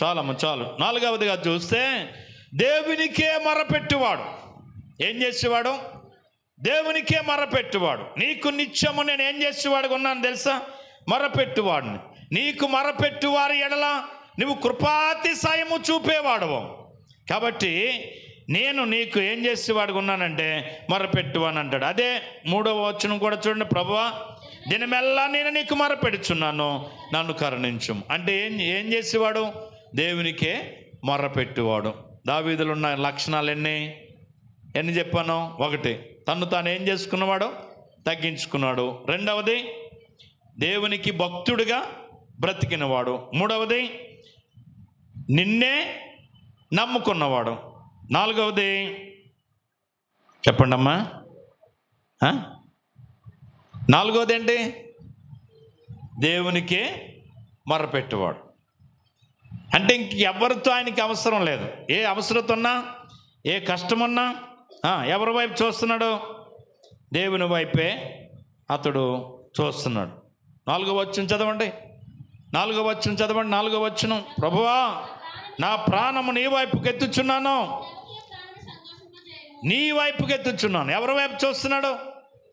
చాలు. 4వదిగా చూస్తే దేవునికే మొర్రపెట్టువాడు. ఏం చేసేవాడు? దేవునికే మొర్రపెట్టువాడు. నీకు నిత్యము నేను ఏం చేసేవాడుగా ఉన్నాను తెలుసా? మొర్రపెట్టువాడిని. నీకు మొర్రపెట్టువారి ఎడల నువ్వు కృపాతిశయము చూపేవాడవు. కాబట్టి నేను నీకు ఏం చేసేవాడుగా ఉన్నానంటే మొర్రపెట్టువాని అంటాడు. అదే 3వ వచనం కూడా చూడండి. ప్రభువా, దినమెల్లా నేను నీకు మొర్రపెట్టుచున్నాను, నన్ను కరుణించుము. అంటే ఏం చేసేవాడు? దేవునికే మొర్రపెట్టువాడు. దావీదులో ఉన్న లక్షణాలు ఎన్ని చెప్పాను? 1, తను తాను ఏం చేసుకున్నవాడు? తగ్గించుకున్నాడు. 2వది, దేవునికి భక్తుడిగా బ్రతికినవాడు. 3వది, నిన్నే నమ్ముకున్నవాడు. 4వది చెప్పండి అమ్మా. 4వది ఏంటి? దేవునికే మొర్రపెట్టువాడు. అంటే ఇంక ఎవరితో ఆయనకి అవసరం లేదు. ఏ అవసరత ఉన్నా ఏ కష్టమున్నా ఎవరి వైపు చూస్తున్నాడు? దేవుని వైపే అతడు చూస్తున్నాడు. 4వ వచనం చదవండి. 4వ వచనం. ప్రభువా, నా ప్రాణము నీ వైపుకి ఎత్తుచున్నాను. నీ వైపుకి ఎత్తుచున్నాను. ఎవరి వైపు చూస్తున్నాడు?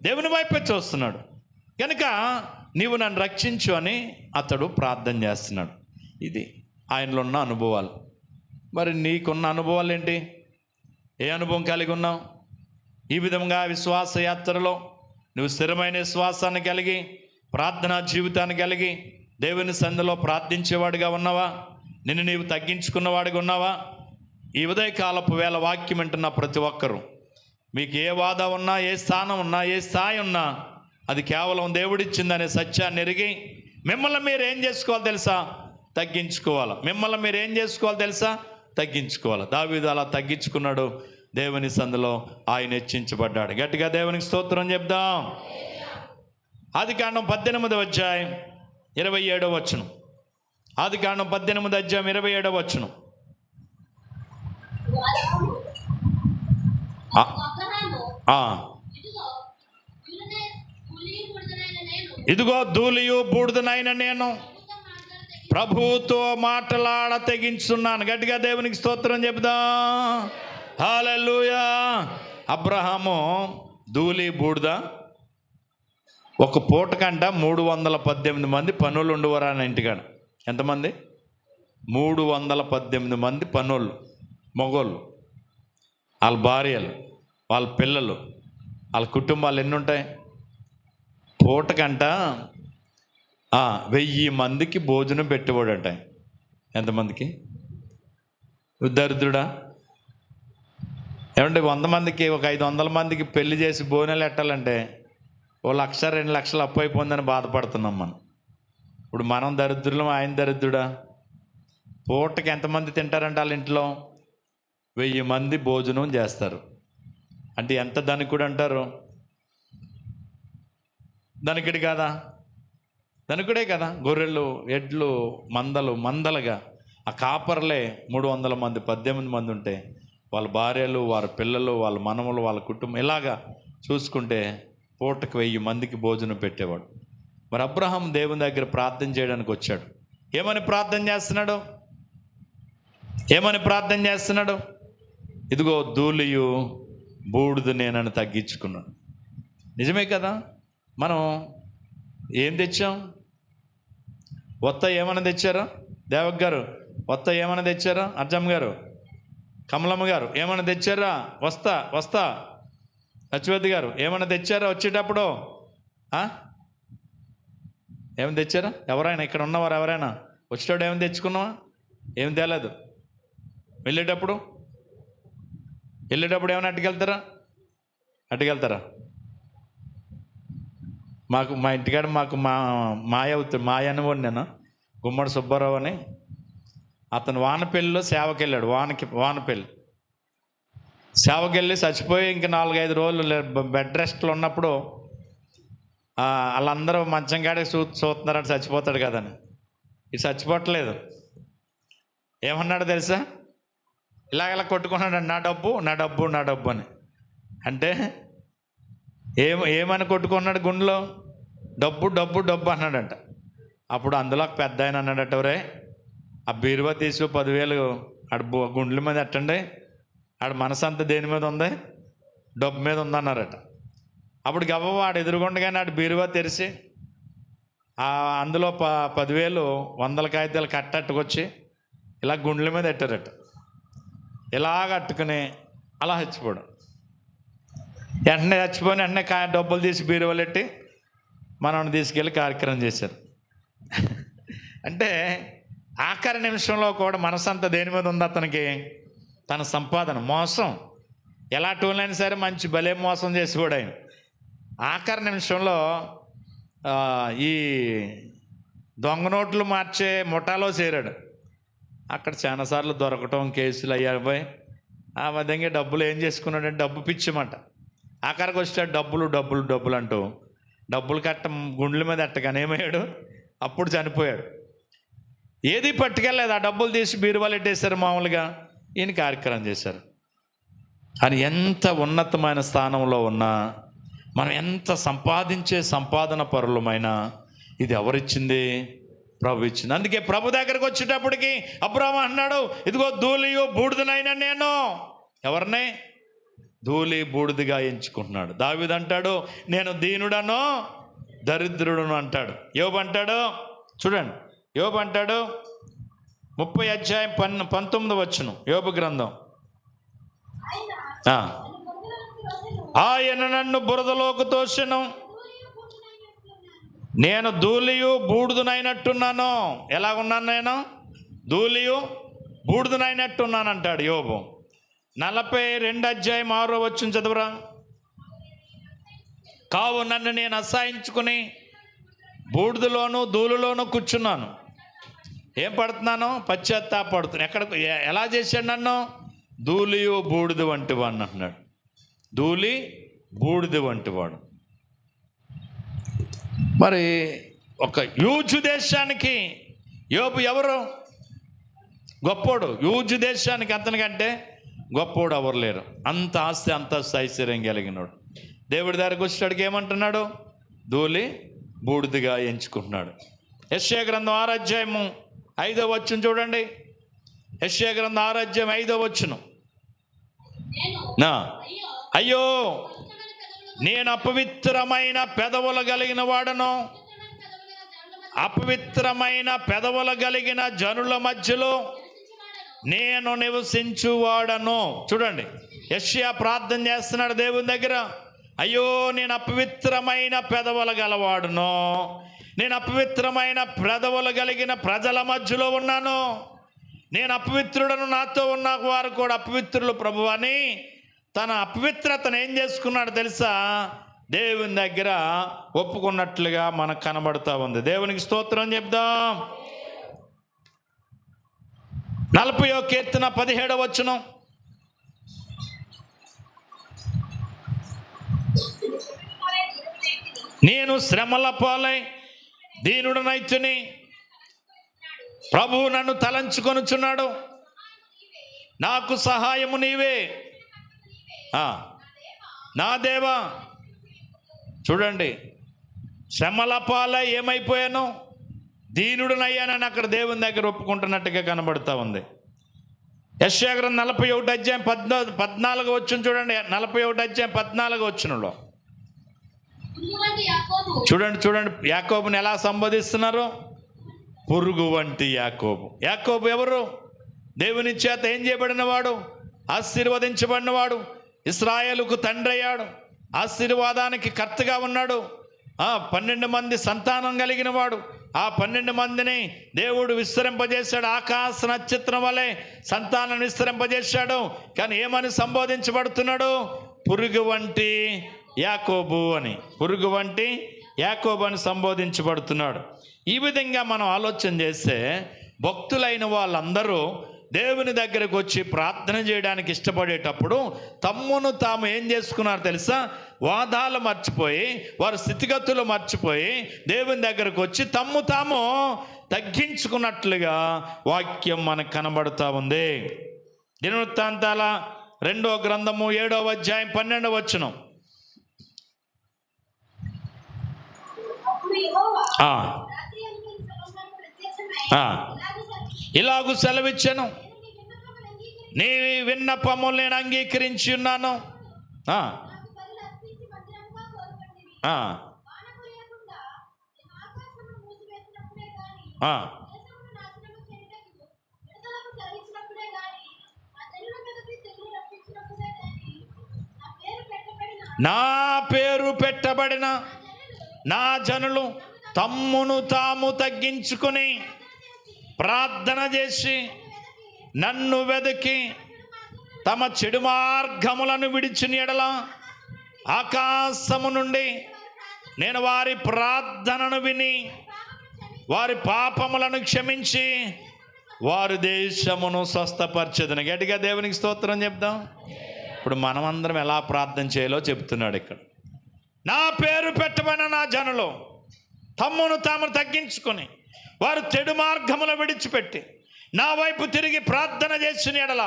దేవుని వైపే చూస్తున్నాడు. కనుక నీవు నన్ను రక్షించు అని అతడు ప్రార్థన చేస్తున్నాడు. ఇది ఆయనలో ఉన్న అనుభవాలు. మరి నీకున్న అనుభవాలు ఏంటి? ఏ అనుభవం కలిగి ఉన్నావు? ఈ విధంగా విశ్వాస యాత్రలో నువ్వు స్థిరమైన విశ్వాసాన్ని కలిగి, ప్రార్థనా జీవితాన్ని కలిగి, దేవుని సన్నిధిలో ప్రార్థించేవాడిగా ఉన్నావా? నిన్ను నీవు తగ్గించుకున్నవాడిగా ఉన్నావా? ఈ ఉదయకాలపు వేళ వాక్యం వింటున్న ప్రతి ఒక్కరూ, మీకు ఏ వాద ఉన్నా, ఏ స్థానం ఉన్నా, ఏ స్థాయి ఉన్నా, అది కేవలం దేవుడిచ్చిందనే సత్యాన్ని ఎరిగి మిమ్మల్ని మీరు ఏం చేసుకోవాలి తెలుసా? తగ్గించుకోవాలి. మిమ్మల్ని మీరు ఏం చేసుకోవాలి తెలుసా? తగ్గించుకోవాలి. దావీదు అలా తగ్గించుకున్నాడు. దేవుని సందులో ఆయన హెచ్చించబడ్డాడు. గట్టిగా దేవునికి స్తోత్రం చెప్దాం. ఆదికాండం 18వ అధ్యాయం 27వ వచనం. ఆదికాండం 18వ అధ్యాయం 27వ వచనం. ఇదిగో ధూళియు బూడిదనైన నేను ప్రభువుతో మాటలాడ తెగించున్నాను. గట్టిగా దేవునికి స్తోత్రం చెప్దాం. హల్లెలూయా. అబ్రహాము ధూళి బూడిద, ఒక పూటకంట 318 మంది పనులు ఉండేవారు ఆయన ఇంటికాడ. ఎంతమంది? 318 మంది పనులు, మగోళ్ళు, వాళ్ళ భార్యలు, వాళ్ళ పిల్లలు, వాళ్ళ కుటుంబాలు ఎన్ని ఉంటాయి? పూటకంట 1000 మందికి భోజనం పెట్టేవాడంట. ఎంతమందికి? దరిద్రుడా? ఏమంటే 100 మందికి, ఒక 500 మందికి పెళ్లి చేసి భోజనాలు పెట్టాలంటే 1,00,000 2,00,000 అప్పు అయిపోయిందని బాధపడుతున్నాం మనం. ఇప్పుడు మనం దరిద్రులం, ఆయన దరిద్రుడా? పూటకి ఎంతమంది తింటారంటే వాళ్ళ ఇంట్లో 1000 మంది భోజనం చేస్తారు. అంటే ఎంత ధనికుడు అంటారు? ధనికుడు కాదా? ధనికుడే కదా. గొర్రెలు, ఎడ్లు, మందలుగా ఆ కాపర్లే 300 మంది, 18 మంది ఉంటే వాళ్ళ భార్యలు, వారి పిల్లలు, వాళ్ళ మనములు, వాళ్ళ కుటుంబం, ఇలాగా చూసుకుంటే పూటకు 1000 మందికి భోజనం పెట్టేవాడు. మరి అబ్రహాం దేవుని దగ్గర ప్రార్థన చేయడానికి వచ్చాడు. ఏమని ప్రార్థన చేస్తున్నాడు? ఇదిగో ధూళియు బూడిద నేనని తగ్గించుకున్నాడు. నిజమే కదా. మనం ఏం తెచ్చాం? వత్త ఏమైనా తెచ్చారా? దేవక్ గారు వత్త ఏమైనా తెచ్చారా? అర్జమ్ గారు, కమలమ్మ గారు ఏమైనా తెచ్చారా? వస్తా సత్యవతి గారు ఏమైనా తెచ్చారా? వచ్చేటప్పుడు ఏమైనా తెచ్చారా? ఎవరైనా ఇక్కడ ఉన్నవారు ఎవరైనా వచ్చేటప్పుడు ఏమైనా తెచ్చుకున్నావా? ఏమి తేలేదు. వెళ్ళేటప్పుడు ఏమైనా అట్టుకెళ్తారా? మా ఇంటికాడ మాయ అనుకోండి. నేను గుమ్మడి సుబ్బారావు అని, అతను వానపల్లిలో సేవకెళ్ళాడు. వానపల్లి సేవకెళ్ళి చచ్చిపోయి ఇంక 4-5 రోజులు బెడ్ రెస్ట్లో ఉన్నప్పుడు వాళ్ళందరూ మంచం కాడికి చూస్తున్నారని చచ్చిపోతాడు కదని. ఇది చచ్చిపోవట్లేదు. ఏమన్నాడు తెలుసా? ఇలా కొట్టుకున్నాడు, నా డబ్బు అని. అంటే ఏమని కొట్టుకున్నాడు? గుండెలో డబ్బు అన్నాడంట. అప్పుడు అందులో పెద్ద ఆయన అన్నాడట, ఒరే ఆ బీరువా తీసి 10,000 ఆడ గుండెల మీద ఎట్టండి, ఆడ మనసు అంతా దేని మీద ఉంది? డబ్బు మీద ఉందన్నారట. అప్పుడు గవ్వ వాడు ఎదురుగుండగానే ఆడు బీరువా తెరిచి అందులో 10,000 100 కాగితాలు కట్టట్టుకొచ్చి ఇలా గుండెల మీద ఎట్టారట. ఇలాగ అట్టుకుని అలా చచ్చిపోవడం. వెంటనే వెంటనే డబ్బులు తీసి బీరువాలు ఎట్టి మనం తీసుకెళ్ళి కార్యక్రమం చేశారు. అంటే ఆఖరి నిమిషంలో కూడా మనసంతా దేని మీద ఉంది అతనికి? తన సంపాదన. మోసం ఎలా టూలైనా సరే మంచి భలే మోసం చేసి కూడా ఆయన ఆఖరి నిమిషంలో ఈ దొంగ నోట్లు మార్చే ముఠాలో చేరాడు. అక్కడ చాలాసార్లు దొరకటం, కేసులు అయ్యాయి. ఆ విధంగా డబ్బులు ఏం చేసుకున్నాడంటే డబ్బు పిచ్చిమాట. ఆఖరికి వచ్చాడు డబ్బులు అంటూ డబ్బులు కట్ట గుండెల మీద ఎట్టగానే ఏమయ్యాడు? అప్పుడు చనిపోయాడు. ఏది పట్టుకెళ్ళలేదు. ఆ డబ్బులు తీసి బీరువాలు పెట్టేశారు. మామూలుగా ఈయన కార్యక్రమం చేశారు. అని ఎంత ఉన్నతమైన స్థానంలో ఉన్నా, మనం ఎంత సంపాదించే సంపాదన పరులమైనా, ఇది ఎవరిచ్చింది? ప్రభు ఇచ్చింది. అందుకే ప్రభు దగ్గరకు వచ్చేటప్పటికి అబ్రాహాము అన్నాడు, ఇదిగో ధూళియు బూడిదనైనా నేను ఎవరిని ధూళి బూడిదిగా ఎంచుకుంటున్నాడు. దావీదు అంటాడు, నేను దీనుడను దరిద్రుడును అంటాడు. యోబు అంటాడు, చూడండి, యోబు అంటాడు 30:19 యోబు గ్రంథం. ఆయన నన్ను బురదలోకి తోసెను, నేను ధూళియు బూడిదనైనట్టున్నాను. ఎలాగున్నాను? నేను ధూళియు బూడిదనైనట్టున్నాను అంటాడు యోబు. 42:6 చదువురా. కావు నన్ను నేను అసహించుకుని బూడిదలోను ధూళిలోను కూర్చున్నాను. ఏం పడుతున్నాను? పశ్చాత్తాపడుతున్నాను. ఎలా చేశాడు నన్ను? ధూళియు బూడిద వంటి వాడిని అంటున్నాడు. ధూళి బూడిద వంటి వాడు. మరి ఒక యూజు దేశానికి యోబు ఎవరు? గొప్పోడు. యూజు దేశానికి అతనికంటే గొప్పోడు ఎవరు లేరు. అంత ఆస్తి, అంత ఐశ్వర్యం కలిగినాడు. దేవుడి దగ్గరకు వచ్చేటాడికి ఏమంటున్నాడు? ధూళి బూడిదిగా ఎంచుకుంటున్నాడు. యెషయా గ్రంథం 6:5 చూడండి. యెషయా గ్రంథం 6:5 అయ్యో, నేను అపవిత్రమైన పెదవులు కలిగిన వాడను, అపవిత్రమైన పెదవులు కలిగిన జనుల మధ్యలో నేను నివసించువాడను. చూడండి, యెషయా ప్రార్థన చేస్తున్నాడు దేవుని దగ్గర. అయ్యో, నేను అపవిత్రమైన పెదవులు గలవాడును, నేను అపవిత్రమైన పెదవులు కలిగిన ప్రజల మధ్యలో ఉన్నాను, నేను అపవిత్రుడను, నాతో ఉన్న వారు కూడా అపవిత్రులు ప్రభువు అని తన అపవిత్రతను ఏం చేసుకున్నాడు తెలుసా? దేవుని దగ్గర ఒప్పుకున్నట్లుగా మనకు కనబడుతూ ఉంది. దేవునికి స్తోత్రం చెప్దాం. 40వ కీర్తన 17 నేను శ్రమల పాలై దీనుడనైతుని, ప్రభువు నన్ను తలంచుకొనుచున్నాడు, నాకు సహాయము నీవే నా దేవా. చూడండి, శ్రమల పాలై ఏమైపోయాను? దీనుడనయ్యానని అక్కడ దేవుని దగ్గర ఒప్పుకుంటున్నట్టుగా కనబడుతూ ఉంది. యెషయా గ్రంథం 41:14 చూడండి. 41:14 చూడండి. యాకోబుని ఎలా సంబోధిస్తున్నారు? పురుగు వంటి యాకోబు. యాకోబు ఎవరు? దేవుని చేత ఏం చేయబడిన వాడు? ఆశీర్వదించబడినవాడు. ఇశ్రాయేలుకు తండ్రి అయ్యాడు, ఆశీర్వాదానికి కర్తగా ఉన్నాడు. 12 మంది సంతానం కలిగిన వాడు. ఆ 12 మందిని దేవుడు విస్తరింపజేశాడు. ఆకాశ నక్షత్రం వలె సంతానం విస్తరింపజేశాడు. కానీ ఏమని సంబోధించబడుతున్నాడు? పురుగు వంటి యాకోబు అని. పురుగు వంటి యాకోబు అని సంబోధించబడుతున్నాడు. ఈ విధంగా మనం ఆలోచన చేస్తే భక్తులైన వాళ్ళందరూ దేవుని దగ్గరకు వచ్చి ప్రార్థన చేయడానికి ఇష్టపడేటప్పుడు తమ్మును తాము ఏం చేసుకున్నారు తెలుసా? వాదాలు మర్చిపోయి, వారి స్థితిగతులు మర్చిపోయి దేవుని దగ్గరకు వచ్చి తమ్ము తాము తగ్గించుకున్నట్లుగా వాక్యం మనకు కనబడుతూ ఉంది. దినవృత్తాంతాల 2వ గ్రంథము 7:12 ఇలాగూ సెలవిచ్చాను, నీ విన్నపములు నేను అంగీకరించి ఉన్నాను. నా పేరు పెట్టబడిన నా జనులు తమ్మును తాము తగ్గించుకొని ప్రార్థన చేసి నన్ను వెదకి తమ చెడు మార్గములను విడిచిన యెడల ఆకాశము నుండి నేను వారి ప్రార్థనను విని వారి పాపములను క్షమించి వారి దేశమును స్వస్థపరచెదను. గట్టిగా దేవునికి స్తోత్రం చెప్దాం. ఇప్పుడు మనమందరం ఎలా ప్రార్థన చేయాలో చెప్తున్నాడు ఇక్కడ. నా పేరు పెట్టబడిన నా జనులు తమ్మును తాము తగ్గించుకొని వారు చెడు మార్గములు విడిచిపెట్టి నా వైపు తిరిగి ప్రార్థన చేసిన యెడల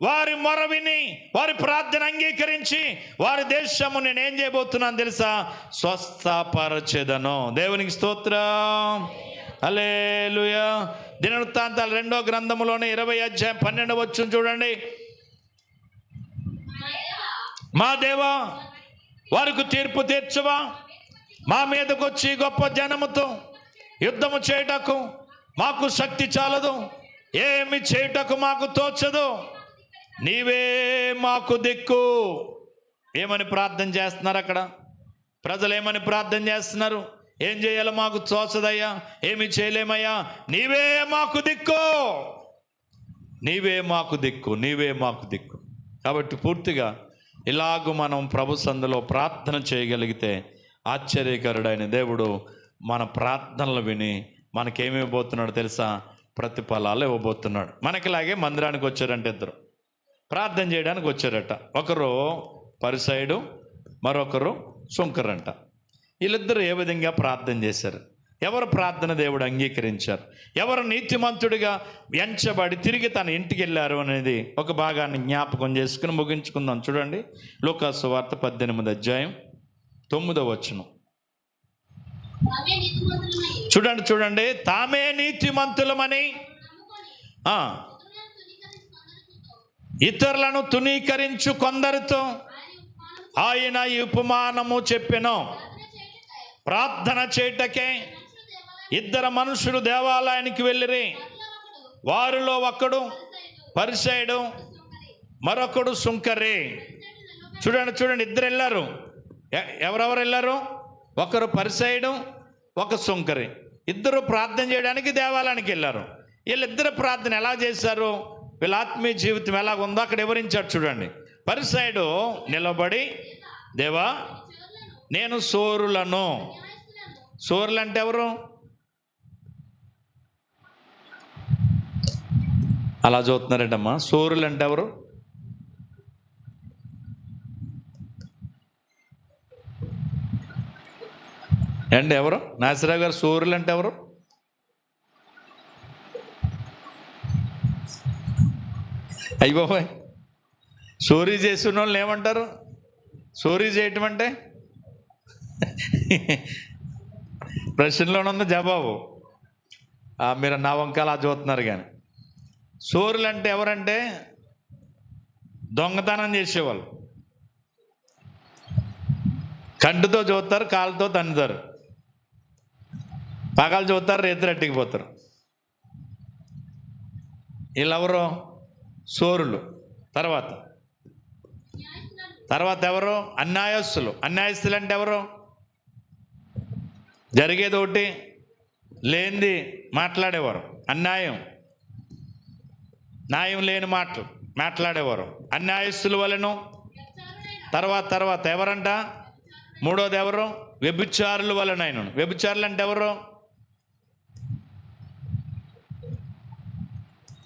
వారి మొర విని వారి ప్రార్థన అంగీకరించి వారి దేశము నేనేం చేయబోతున్నాను తెలుసా? స్వస్థపరచెదను. దేవునికి స్తోత్రం. హల్లెలూయా. దినవృత్తాంతాలు 2వ గ్రంథములోని 20వ అధ్యాయం 12వ వచనం చూడండి. మా దేవా, వారికి తీర్పు తీర్చవా? మా మీదకు వచ్చి గొప్ప జనముతో యుద్ధము చేయుటకు మాకు శక్తి చాలదు, ఏమి చేయుటకు మాకు తోచదు, నీవే మాకు దిక్కు. ఏమని ప్రార్థన చేస్తున్నారు అక్కడ ప్రజలు? ఏమని ప్రార్థన చేస్తున్నారు? ఏం చేయాలో మాకు తోచదయ్యా, ఏమి చేయలేమయ్యా, నీవే మాకు దిక్కు, నీవే మాకు దిక్కు, నీవే మాకు దిక్కు. కాబట్టి పూర్తిగా ఇలాగూ మనం ప్రభు సందులో ప్రార్థన చేయగలిగితే ఆశ్చర్యకరుడైన దేవుడు మన ప్రార్థనలు విని మనకేమివ్వబోతున్నాడు తెలుసా? ప్రతిఫలాలు ఇవ్వబోతున్నాడు. మనకిలాగే మందిరానికి వచ్చారంటే ఇద్దరు ప్రార్థన చేయడానికి వచ్చారట. ఒకరు పరిసయుడు, మరొకరు సుంకరంట. వీళ్ళిద్దరూ ఏ విధంగా ప్రార్థన చేశారు? ఎవరు ప్రార్థన దేవుడు అంగీకరించారు? ఎవరు నీతిమంతుడిగా ఎంచబడి తిరిగి తన ఇంటికి వెళ్ళారు అనేది ఒక భాగాన్ని జ్ఞాపకం చేసుకుని ముగించుకుందాం. చూడండి, లూకాసు సువార్త 18వ అధ్యాయం 9వ వచనం. చూడండి. తామే నీతిమంతులమని ఇతరులను తునీకరించు కొందరితో ఆయన ఈ ఉపమానము చెప్పెను. ప్రార్థన చేయుటకే ఇద్దరు మనుషులు దేవాలయానికి వెళ్ళిరి. వారిలో ఒకడు పరిసయుడు, మరొకడు సుంకరి. చూడండి, ఇద్దరు వెళ్ళారు. ఎవరెవరు వెళ్ళారు? ఒకరు పరిసయుడు, ఒక సుంకరి. ఇద్దరు ప్రార్థన చేయడానికి దేవాలయానికి వెళ్ళారు. వీళ్ళిద్దరు ప్రార్థన ఎలా చేశారు? వీళ్ళ ఆత్మీయ జీవితం ఎలాగుందో అక్కడ వివరించాడు. చూడండి, పరిసయుడు నిలబడి, దేవా, నేను సోరులను. సోరులు అంటే ఎవరు? అలా చూస్తున్నారంటమ్మా. సోరులు అంటే ఎవరు? అండి ఎవరు? నాసిరావు గారు, సోరులు అంటే ఎవరు? అయ్యబాయ్, సోరీ చేసిన వాళ్ళని ఏమంటారు? సోరీ చేయటం అంటే ప్రశ్నలోనే ఉంది జవాబు. మీరు నా వంకాల చూస్తున్నారు. కానీ సోరులు అంటే ఎవరంటే దొంగతనం చేసేవాళ్ళు. కంటితో చూస్తారు, కాళ్ళతో తన్నుతారు, పగలు చూస్తారు, రేత్రి ఎట్టికిపోతారు. వీళ్ళెవరు? సోరులు. తర్వాత ఎవరు? అన్యాయస్తులు. అన్యాయస్తులు అంటే ఎవరు? జరిగేది ఒకటి, లేనిది మాట్లాడేవారు. అన్యాయం, న్యాయం లేని మాట్లాడేవారు అన్యాయస్తుల వలెను. తర్వాత ఎవరంట? మూడోది ఎవరు? వ్యభిచారుల వలన. ఆయన వ్యభిచారులు అంటే ఎవరు?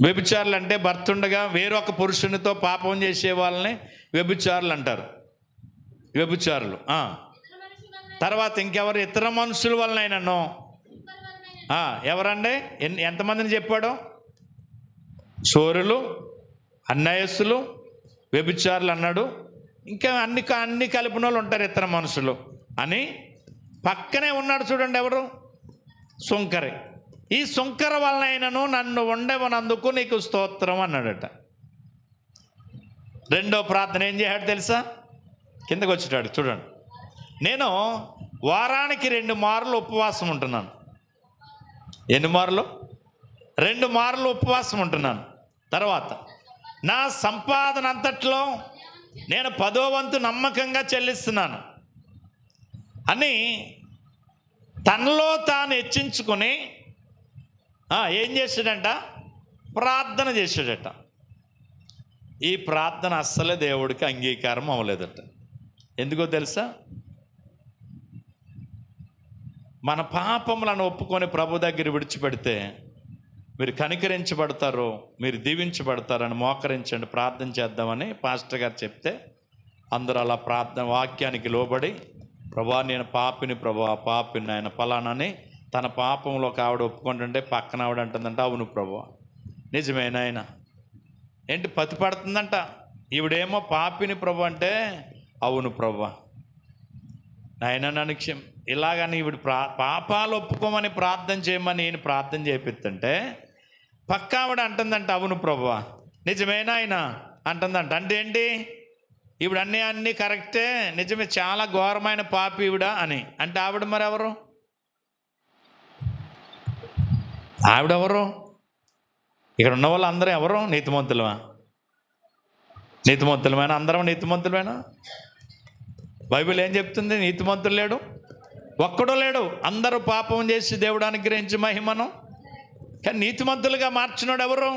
వ్యభిచారులు అంటే భర్త ఉండగా వేరొక పురుషునితో పాపం చేసే వాళ్ళని వ్యభిచారులు అంటారు. వ్యభిచారులు. తర్వాత ఇంకెవరు? ఇతర మనుషుల వలన. అయినను ఎవరండి? ఎంతమందిని చెప్పాడు? సోరులు, అన్యాయస్తులు, వ్యభిచారులు అన్నాడు. ఇంకా అన్ని కలిపిన వాళ్ళు ఉంటారు, ఇతర మనుషులు అని. పక్కనే ఉన్నాడు చూడండి, ఎవరు? సుంకరి. ఈ సుంకర వలన అయినను నన్ను ఉండవనందుకు నీకు స్తోత్రం అన్నాడట. రెండో ప్రార్థన ఏం చేశాడు తెలుసా? కిందకు వచ్చేటాడు. చూడండి, నేను వారానికి 2 మార్లు ఉపవాసం ఉంటున్నాను. ఎన్ని మార్లు? 2 మార్లు ఉపవాసం ఉంటున్నాను. తర్వాత నా సంపాదన అంతట్లో నేను 10వ వంతు నమ్మకంగా చెల్లిస్తున్నాను అని తనలో తాను హెచ్చించుకొని ఏం చేశాడంట? ప్రార్థన చేశాడట. ఈ ప్రార్థన అస్సలే దేవుడికి అంగీకారం అవ్వలేదట. ఎందుకో తెలుసా? మన పాపములను ఒప్పుకొని ప్రభు దగ్గర విడిచిపెడితే మీరు కనికరించబడతారు, మీరు దీవించబడతారని మోకరించండి, ప్రార్థన చేద్దామని పాస్టర్ గారు చెప్తే అందరూ అలా ప్రార్థన వాక్యానికి లోబడి, ప్రభా నేను పాపిని, ప్రభా పాపిని, ఆయన ఫలానని తన పాపంలో ఒక ఆవిడ ఒప్పుకుంటుంటే పక్కన ఆవిడ అంటుందంటే, అవును ప్రభా నిజమేనాయన ఏంటి పతి పడుతుందంట. ఈవిడేమో పాపిని ప్రభు అంటే, అవును ప్రభు నాయన నన్ను ఇలాగని ఈవిడ పాపాలు ఒప్పుకోమని ప్రార్థన చేయమని నేను ప్రార్థన చేపిస్తుంటే పక్క ఆవిడ అంటుందంట, అవును ప్రభు నిజమేనా ఆయన అంటుందంట. అంటే ఏంటి, ఈవిడ అన్నీ కరెక్టే, నిజమే, చాలా ఘోరమైన పాపి ఈవిడ అని. అంటే ఆవిడ మరి ఎవరు? ఆవిడెవరు? ఇక్కడ ఉన్న వాళ్ళు అందరూ ఎవరు? నీతిమంతులమా? నీతిమంతులమేనా? అందరం నీతిమంతులమేనా? బైబిల్ ఏం చెప్తుంది? నీతిమంతులు లేడు, ఒక్కడో లేడు, అందరూ పాపం చేసి దేవుడు అనుగ్రహించి మహిమను. కానీ నీతిమంతులుగా మార్చినోడు ఎవరు?